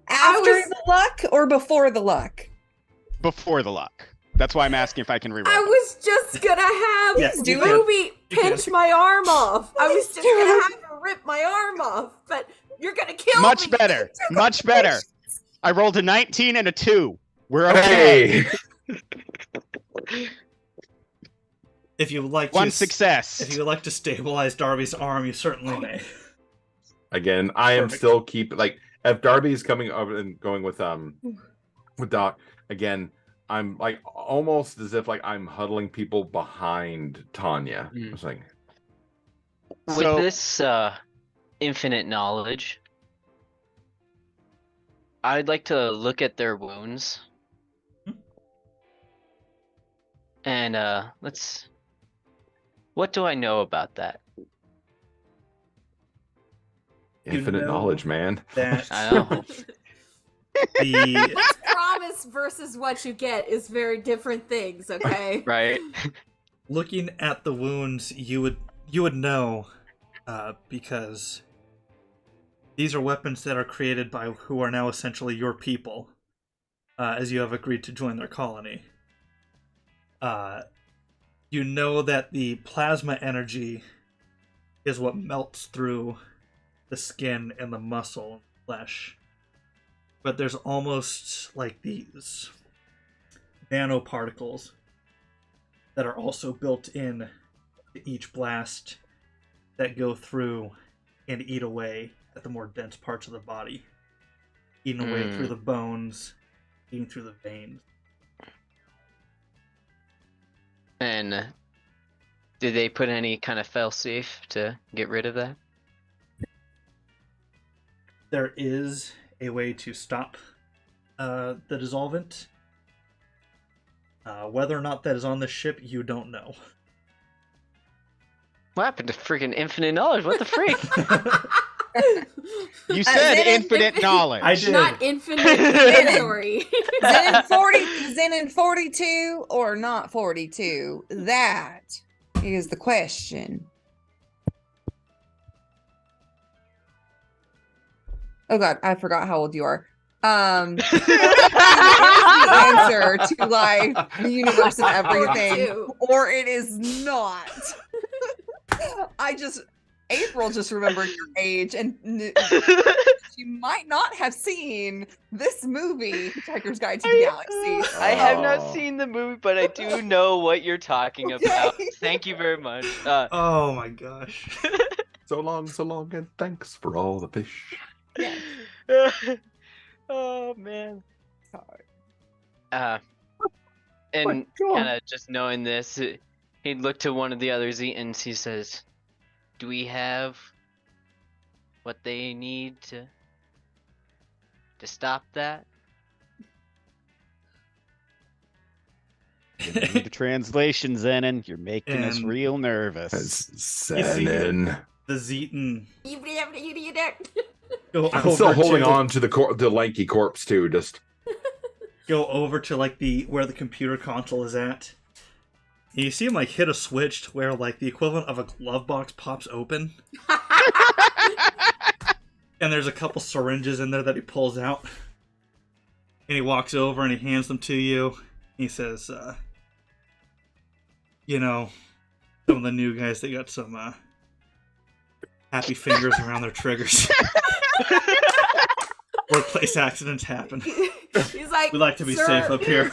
after
was-
the luck or before the luck?
before the luck. That's why I'm asking if I can reroll.
I was just gonna have
Yes, you can.
Ruby
You can.
pinch my arm off. I was just
Do
gonna
it.
have her rip my arm off, but you're gonna kill
Much
me.
better. Much better. I rolled a 19 and a 2. We're okay.
Hey!
If you would like
One
to,
success.
if you would like to stabilize Darby's arm, you certainly may.
Again, I am
Perfect.
still like if Darby's coming over and going with Doc, again, I'm like almost as if like I'm huddling people behind Tanya.
Mm.
It's like
With
So-
this infinite knowledge, I'd like to look at their wounds. And what do I know about that?
infinite
know
knowledge, man.
That
I know.
the
What's promised versus what you get is very different things, okay?
Right?
looking at the wounds, you would know, because these are weapons that are created by who are now essentially your people, as you have agreed to join their colony. You know that the plasma energy is what melts through the skin and the muscle and flesh. But there's almost like these nanoparticles that are also built in to each blast that go through and eat away at the more dense parts of the body, eating away through the bones, eating through the veins.
And did they put any kind of fail-safe to get rid of that?
There is a way to stop the dissolvent. Whether or not that is on the ship, you don't know.
What happened to freaking infinite knowledge? What the freak?
You said
Zennin-
infinite knowledge.
I did.
Not infinite inventory.
Zennin 42 or not 42? That is the question. Oh God, I forgot how old you are. It is the answer to life, the universe, and everything,
42.
or it is not. April just remembered your age, and she might not have seen this movie, Hitchhiker's Guide to the Galaxy.
I have not
Oh.
seen the movie, but I do know what you're talking about.
Okay.
Thank you very much.
Oh my gosh.
So long, and thanks for all the fish.
Yeah.
Oh man.
Sorry.
And
God.
kind of just knowing this, he'd look to one of the other Zetans. He says, "Do we have what they need to stop that?"
Read the translation, Zennin. You're making us
And-
real nervous.
Zennin.
The Zetan
You
go
I'm
over
still holding
to,
on to the lanky corpse too. Just
go over to like where the computer console is at. And you see him like hit a switch to where like the equivalent of a glove box pops open, and there's a couple syringes in there that he pulls out. And he walks over and he hands them to you. He says, you know, some of the new guys, they got some happy fingers around their triggers. Workplace accidents happen.
He's like,
We like to be
"Sir,
safe up here.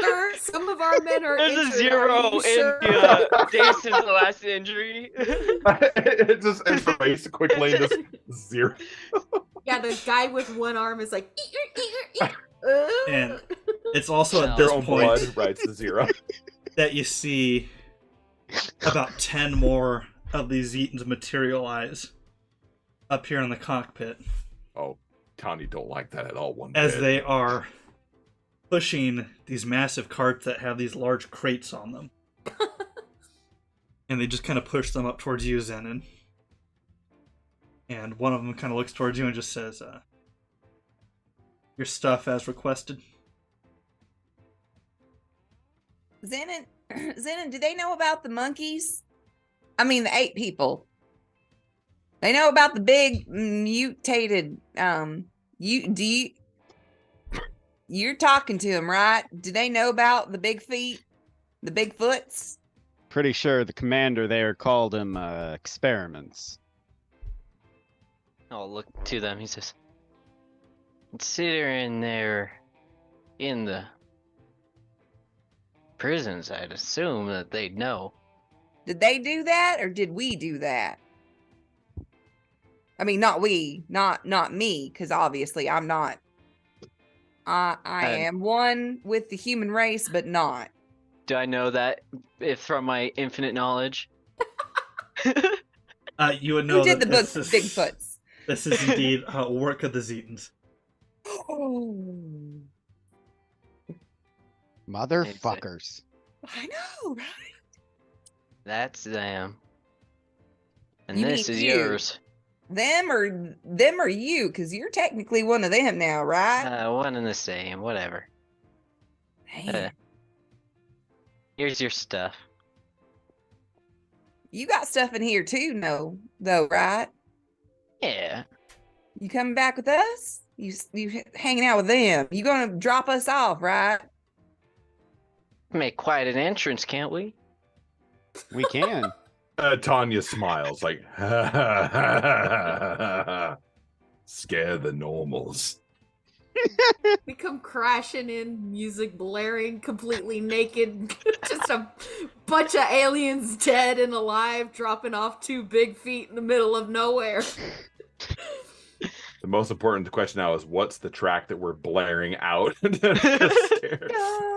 Sir, some of our men are
There's a
injured.
zero
Are you
in
sure?"
the day since the last injury.
it just erased quickly. Just zero.
Yeah, the guy with one arm is like,
And it's also at
Their
this
own
point
blood writes the zero.
that you see about 10 more of these Zetans materialize up here in the cockpit
Oh, Tanya don't like that at all. One
as
bit.
they are pushing these massive carts that have these large crates on them. And they just kind of push them up towards you, Zennin. And one of them kind of looks towards you and just says, your stuff as requested.
Zennin, do they know about the monkeys? I mean, the 8 people. They know about the big mutated. You're talking to them, right? Do they know about the big feet, the Bigfoots?
Pretty sure the commander there called them experiments.
I'll look to them. He says, "Considering they're in the prisons, I'd assume that they'd know."
Did they do that, or did we do that? I mean, not we, not me, because obviously I'm not. I am one with the human race, but not.
Do I know that if from my infinite knowledge?
You would know
Who did
that
the book
this is,
Bigfoots?
This is indeed a work of the Zetans.
Oh,
Motherfuckers.
I know, right?
That's them. And
You
this
mean
is
you.
yours.
Them or you, because you're technically one of them now, right?
One and the same, whatever.
Man,
Here's your stuff.
you got stuff in here too, no, though, right?
Yeah.
You coming back with us? You hanging out with them? You gonna drop us off, right?
Make quite an entrance, can't we?
We can.
Tanya smiles like, scare the normals.
We come crashing in, music blaring, completely naked. Just a bunch of aliens dead and alive, dropping off 2 big feet in the middle of nowhere.
The most important question now is what's the track that we're blaring out the stairs?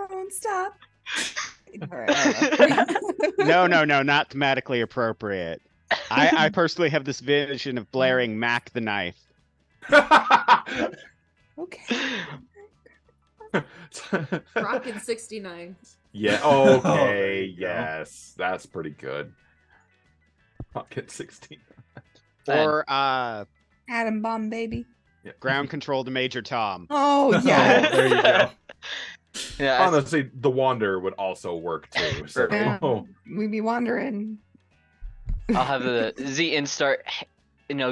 Don't stop. All right, I don't know.
No, not thematically appropriate. I personally have this vision of blaring Mac the Knife.
Okay.
Rockin' 69.
Yeah,
Oh, there
okay,
you go.
yes. That's pretty good. Rocket 16.
Or
Atom bomb, baby.
Yeah.
Ground Control to Major Tom.
Oh,
Oh,
yeah.
there you go.
Yeah,
Honestly, the Wander would also work too. So
Yeah. We'd be wandering.
I'll have the Zennin start,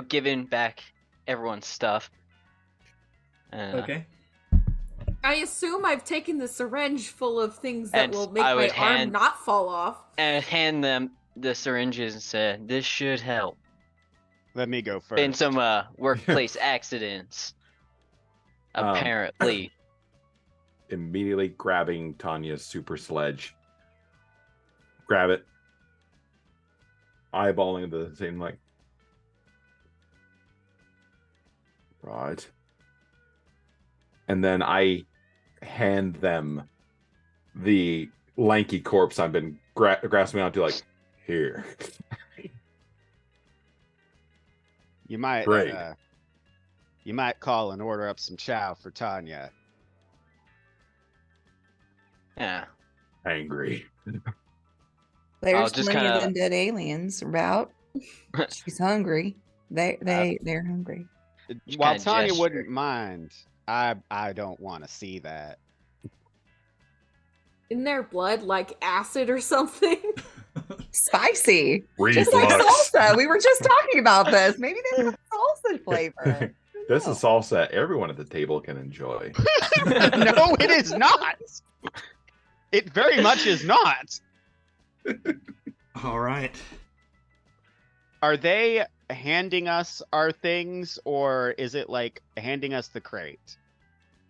giving back everyone's stuff.
Okay.
I assume I've taken the syringe full of things that
And
will make
I
my
would
arm
hand-
not fall off.
And hand them the syringes and say, "This should help."
Let me go first.
Been some workplace accidents, apparently.
immediately grabbing Tanya's super sledge. Grab it. Eyeballing the thing like. Right. And then I hand them the lanky corpse I've been grasping onto, like, here.
You might
Great.
you might call and order up some chow for Tanya.
Yeah.
Angry.
There's
just
plenty of
kinda-
them dead aliens about. She's hungry. They're hungry.
While
kinda
Tanya
gesture.
wouldn't mind, I don't want to see that.
In their blood, like acid or something.
Spicy.
Reflux.
Just like salsa. We were just talking about this. Maybe they have salsa flavor.
This is salsa everyone at the table can enjoy.
No, it is not. It very much is not.
All right.
Are they handing us our things, or is it like handing us the crate?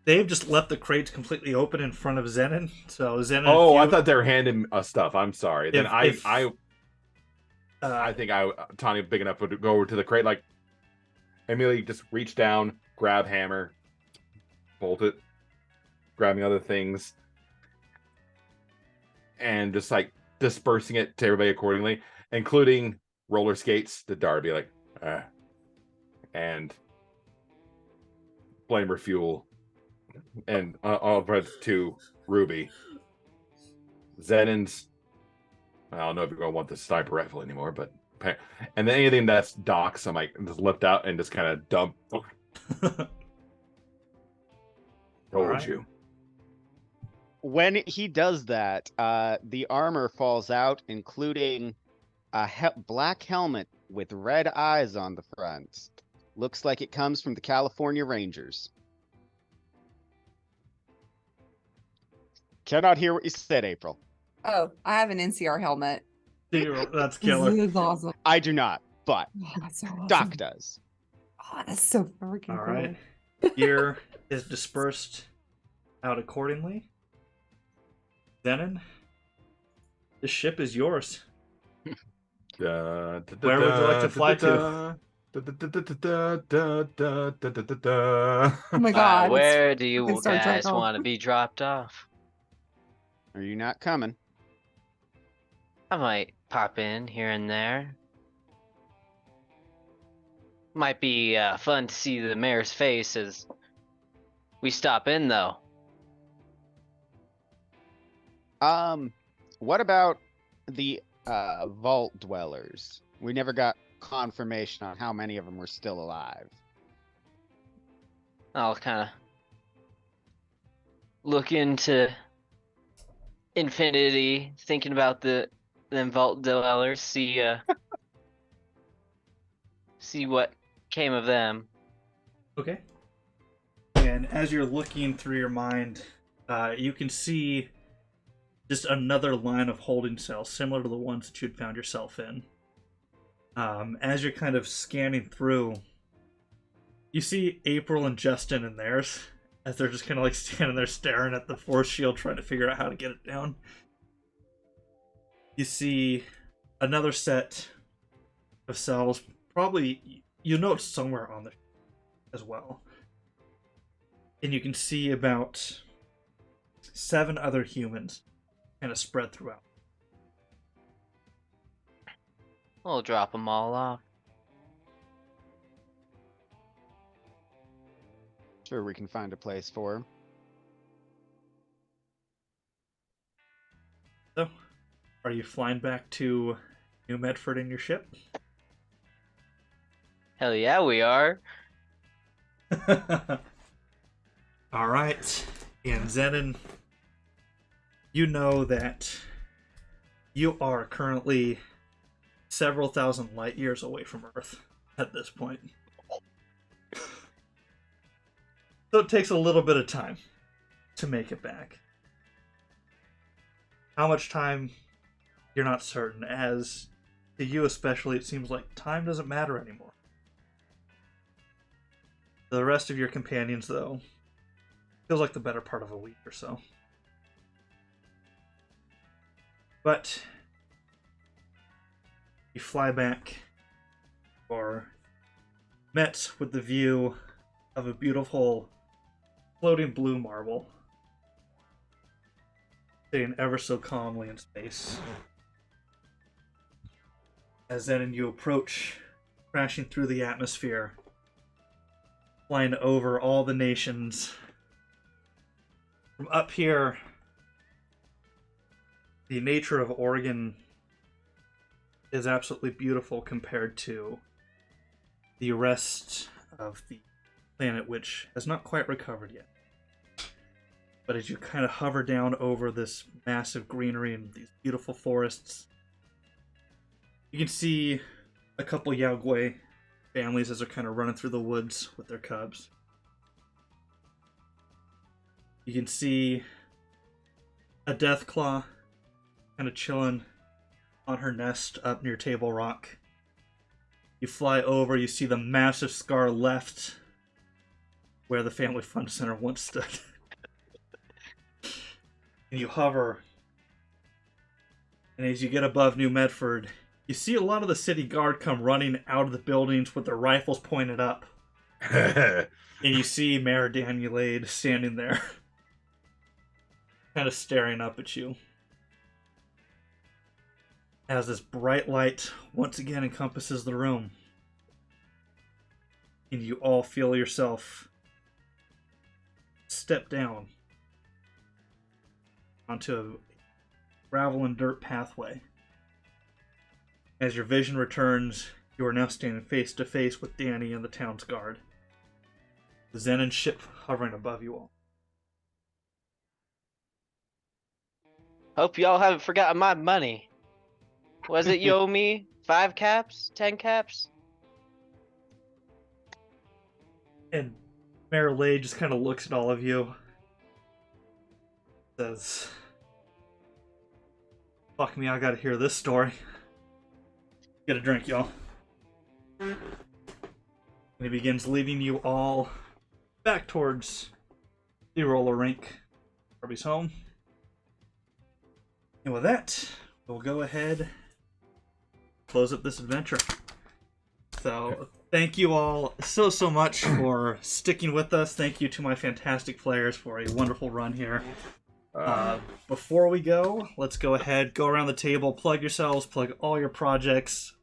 They've just left the crates completely open in front of Zennin. So Zennin.
Oh,
if
I
you-
thought they were handing us stuff. I'm sorry. Then
If-
I think Tanya big enough would go over to the crate, like immediately just reach down, grab hammer, bolt it, grabbing other things, and just like dispersing it to everybody accordingly, including roller skates to Darby, like, and flamer fuel, and all breads to Ruby. Zennin's. I don't know if you're gonna want the sniper rifle anymore, but and then anything that's docks, I might just lift out and just kind of dump. Told
Alright.
you.
When he does that, the armor falls out, including a black helmet with red eyes on the front. Looks like it comes from the California Rangers. Cannot hear what you said, April.
Oh, I have an NCR helmet.
That's killer.
This is awesome.
I do not, but
Oh, that's so awesome.
Doc does.
Oh, that's so freaking
All
cool.
right. Gear is dispersed out accordingly. Zennin, this ship is yours.
Where
would you like to fly to?
Oh my god. it's-
Where do you
fucking Star Trek
guys
all.
want to be dropped off?
Are you not coming?
I might pop in here and there. Might be fun to see the mayor's face as we stop in, though.
What about the vault dwellers? We never got confirmation on how many of them were still alive.
I'll kind of look into infinity, thinking about them vault dwellers, see see what came of them.
Okay. And as you're looking through your mind, you can see just another line of holding cells, similar to the ones that you'd found yourself in. As you're kind of scanning through, you see April and Justin in theirs, as they're just kind of like standing there staring at the force shield, trying to figure out how to get it down. You see another set of cells. Probably, you know it's somewhere on the as well. And you can see about 7 other humans kind of spread throughout.
We'll drop them all off.
Sure, we can find a place for him.
So, are you flying back to New Medford in your ship?
Hell yeah, we are.
All right. And Zennin, you know that you are currently several thousand light years away from Earth at this point. So it takes a little bit of time to make it back. How much time, you're not certain, as to you especially, it seems like time doesn't matter anymore. The rest of your companions, though, feels like the better part of a week or so. But you fly back, or met with the view of a beautiful floating blue marble sitting ever so calmly in space. As then you approach, crashing through the atmosphere, flying over all the nations. From up here, the nature of Oregon is absolutely beautiful compared to the rest of the planet, which has not quite recovered yet. But as you kind of hover down over this massive greenery and these beautiful forests, you can see a couple Yaogwei families as they're kind of running through the woods with their cubs. You can see a Deathclaw kind of chilling on her nest up near Table Rock. You fly over, you see the massive scar left where the Family Fun Center once stood. And you hover, and as you get above New Medford, you see a lot of the city guard come running out of the buildings with their rifles pointed up. And you see Mayor Daniel Lade standing there, kind of staring up at you. As this bright light once again encompasses the room. And you all feel yourself step down onto a gravel and dirt pathway. As your vision returns, you are now standing face to face with Danny and the town's guard. The Zennin ship hovering above you all.
Hope y'all haven't forgotten my money. Was it you owe me 5 caps? 10 caps?
And Mayor Lade just kind of looks at all of you. Says, fuck me, I gotta hear this story. Get a drink, y'all. And he begins leading you all back towards the roller rink, Darby's home. And with that, we'll go ahead, close up this adventure. So, thank you all so much for sticking with us. Thank you to my fantastic players for a wonderful run here. Before we go, let's go ahead, go around the table, plug yourselves, plug all your projects,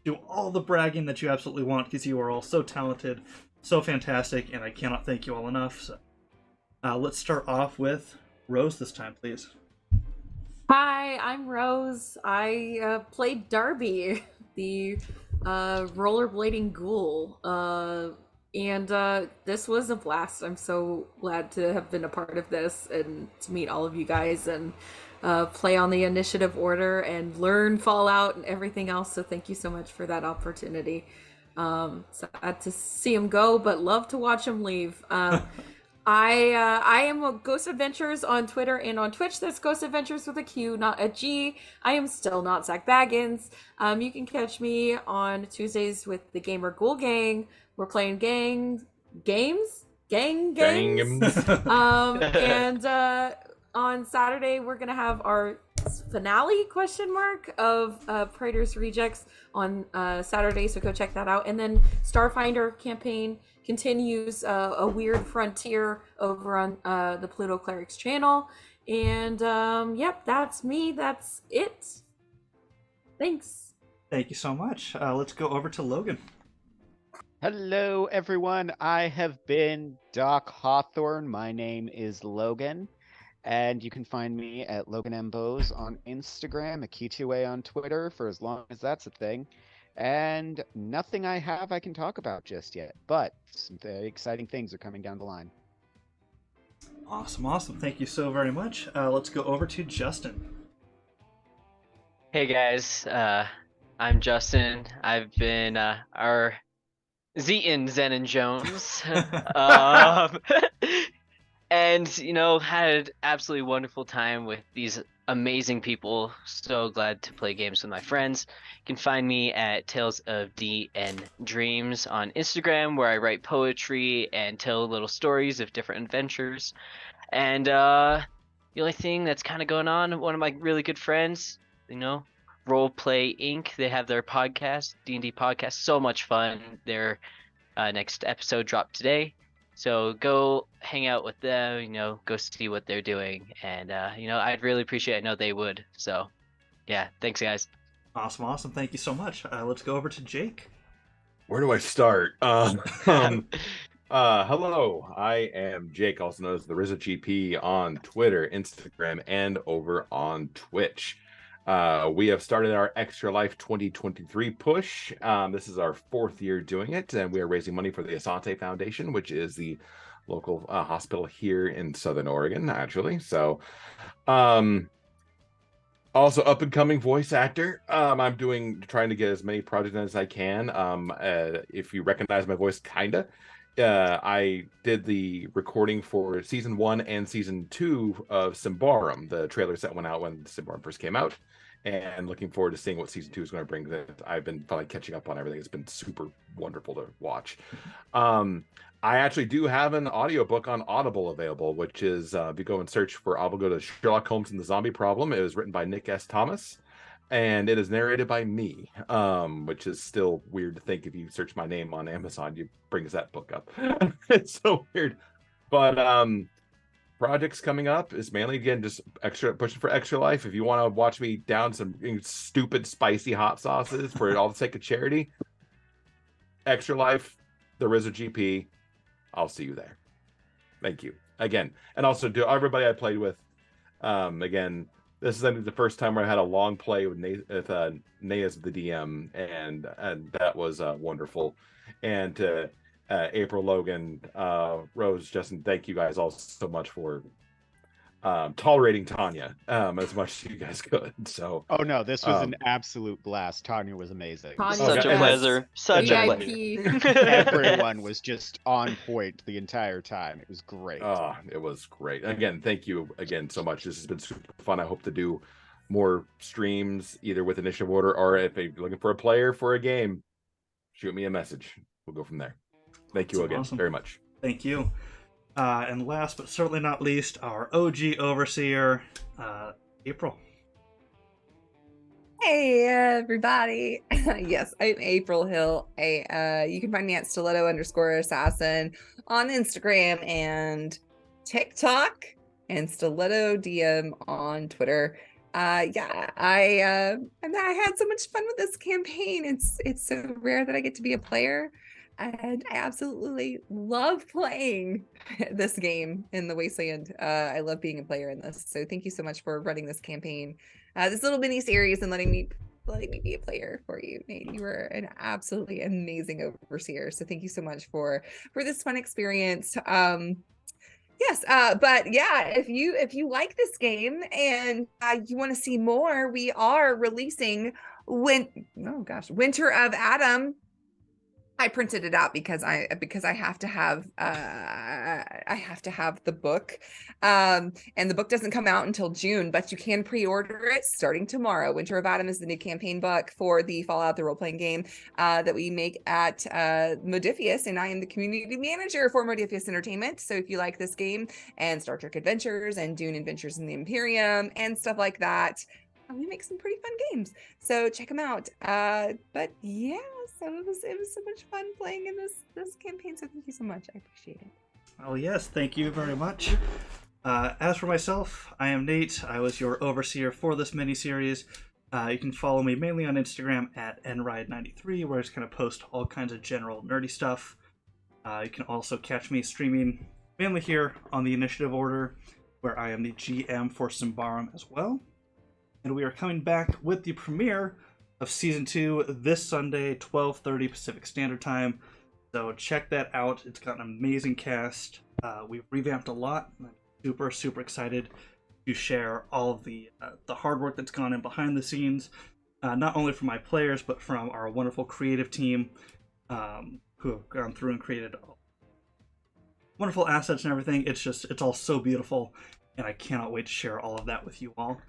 do all the bragging that you absolutely want, because you are all so talented, so fantastic, and I cannot thank you all enough. So, let's start off with Rose this time, please.
Hi, I'm Rose. I played Darby, the rollerblading ghoul. And this was a blast. I'm so glad to have been a part of this and to meet all of you guys and play on the initiative order and learn Fallout and everything else. So thank you so much for that opportunity. Sad to see him go, but love to watch him leave. I am a Ghost Adventures on Twitter and on Twitch. That's Ghost Adventures with a Q, not a G. I am still not Zach Baggins. You can catch me on Tuesdays with the Gamer Ghoul Gang. We're playing games gangs.
Gangs.
And on Saturday we're gonna have our finale of Praetor's Rejects on Saturday, so go check that out. And then Starfinder campaign continues, a weird frontier over on the Pluto Clerics channel. And yep, that's me. That's it. Thanks.
Thank you so much. Let's go over to Logan.
Hello, everyone. I have been Doc Hawthorne. My name is Logan, and you can find me at Logan M. Bose on Instagram, Akichue on Twitter, for as long as that's a thing. And nothing I have I can talk about just yet, but some very exciting things are coming down the line.
Awesome. Thank you so very much. Let's go over to Justin.
Hey guys, I'm Justin. I've been our Zennin Jones. And had an absolutely wonderful time with these amazing people. So glad to play games with my friends. You can find me at Tales of D and Dreams on Instagram, where I write poetry and tell little stories of different adventures. And the only thing that's kind of going on, one of my really good friends, Roleplay Inc. They have their podcast, D&D podcast, so much fun. Their next episode dropped today, so go hang out with them. Go see what they're doing, and I'd really appreciate it. I know they would. So, yeah, thanks, guys.
Awesome. Thank you so much. Let's go over to Jake.
Where do I start? Hello, I am Jake, also known as the RZA on Twitter, Instagram, and over on Twitch. We have started our Extra Life 2023 push. This is our 4th year doing it, and we are raising money for the Asante Foundation, which is the local hospital here in Southern Oregon, actually. So, also up and coming voice actor. I'm trying to get as many projects as I can. If you recognize my voice, kinda. I did the recording for season 1 and season 2 of Symbaroum, the trailers that went out when Symbaroum first came out, and looking forward to seeing what season 2 is going to bring. That I've been finally catching up on everything. It's been super wonderful to watch. I actually do have an audiobook on Audible available, which is if you go and search for Audible, go to Sherlock Holmes and the Zombie Problem. It was written by Nick S. Thomas, and it is narrated by me, which is still weird to think. If you search my name on Amazon, you brings that book up. It's so weird. But projects coming up is mainly, again, just pushing for Extra Life. If you want to watch me down some stupid spicy hot sauces for all the sake of charity, Extra Life, the RZA, I'll see you there. Thank you again. And also to everybody I played with, again, this is, I think, the first time where I had a long play with Nate as the DM, and that was wonderful. And to April, Logan, Rose, Justin, thank you guys all so much for tolerating Tanya as much as you guys could. So,
Oh no, this was an absolute blast. Tanya was amazing.
Tanya's
Such a
best.
pleasure. Such a pleasure.
VIP.
Everyone was just on point the entire time. It was great.
Oh, it was great. Again, thank you again so much. This has been super fun. I hope to do more streams, either with Initiative Order, or if you're looking for a player for a game, shoot me a message. We'll go from there. Thank you again very much.
Thank you. And last but certainly not least, our OG overseer, April.
Hey everybody. Yes, I'm April Hill. You can find me at stiletto_assassin on Instagram and TikTok, and stiletto DM on Twitter. I had so much fun with this campaign. It's so rare that I get to be a player, and I absolutely love playing this game in the Wasteland. I love being a player in this. So thank you so much for running this campaign, this little mini series, and letting me be a player for you, Nate. You were an absolutely amazing overseer. So thank you so much for this fun experience. Yes, but yeah, if you like this game and you want to see more, we are releasing Winter of Adam I printed it out because I have to have the book, and the book doesn't come out until June, but you can pre-order it starting tomorrow. Winter of Adam is the new campaign book for the Fallout, the role-playing game that we make at Modifius, and I am the community manager for Modifius Entertainment. So if you like this game and Star Trek Adventures and Dune Adventures in the Imperium and stuff like that, we make some pretty fun games, so check them out. But yeah, so it was so much fun playing in this campaign, so thank you so much. I appreciate it.
Oh yes, thank you very much. As for myself, I am Nate. I was your overseer for this miniseries. You can follow me mainly on Instagram at nride93, where I just kind of post all kinds of general nerdy stuff. You can also catch me streaming mainly here on the Initiative Order, where I am the GM for Symbarum as well. And we are coming back with the premiere of Season 2 this Sunday, 12:30 Pacific Standard Time. So check that out. It's got an amazing cast. We've revamped a lot. I'm super excited to share all of the hard work that's gone in behind the scenes, not only from my players, but from our wonderful creative team who have gone through and created wonderful assets and everything. It's all so beautiful, and I cannot wait to share all of that with you all.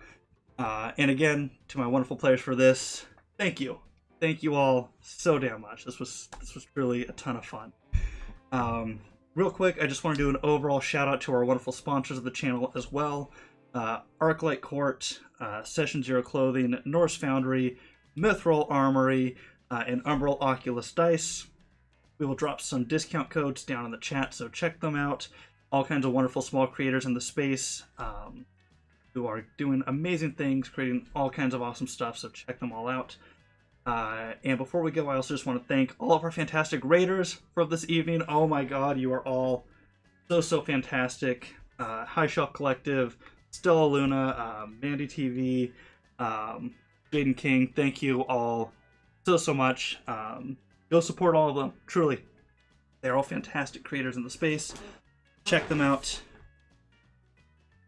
And again, to my wonderful players for this, thank you. Thank you all so damn much. This was really a ton of fun. Real quick, I just want to do an overall shout out to our wonderful sponsors of the channel as well. Arclight Court, Session Zero Clothing, Norse Foundry, Mithril Armory, and Umbral Oculus Dice. We will drop some discount codes down in the chat, so check them out. All kinds of wonderful small creators in the space who are doing amazing things, creating all kinds of awesome stuff, so check them all out. And before we go, I also just want to thank all of our fantastic raiders for this evening. Oh my god, you are all so fantastic. High Shelf Collective, Stella Luna, Mandy TV, Jaden King, thank you all so much. Go support all of them, truly. They're all fantastic creators in the space. Check them out.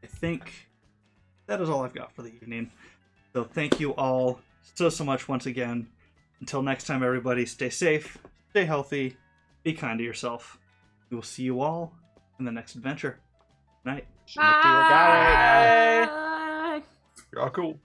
I think that is all I've got for the evening. So thank you all so much once again. Until next time, everybody, stay safe, stay healthy, be kind to yourself. We will see you all in the next adventure. Good night.
Bye.
Y'all cool.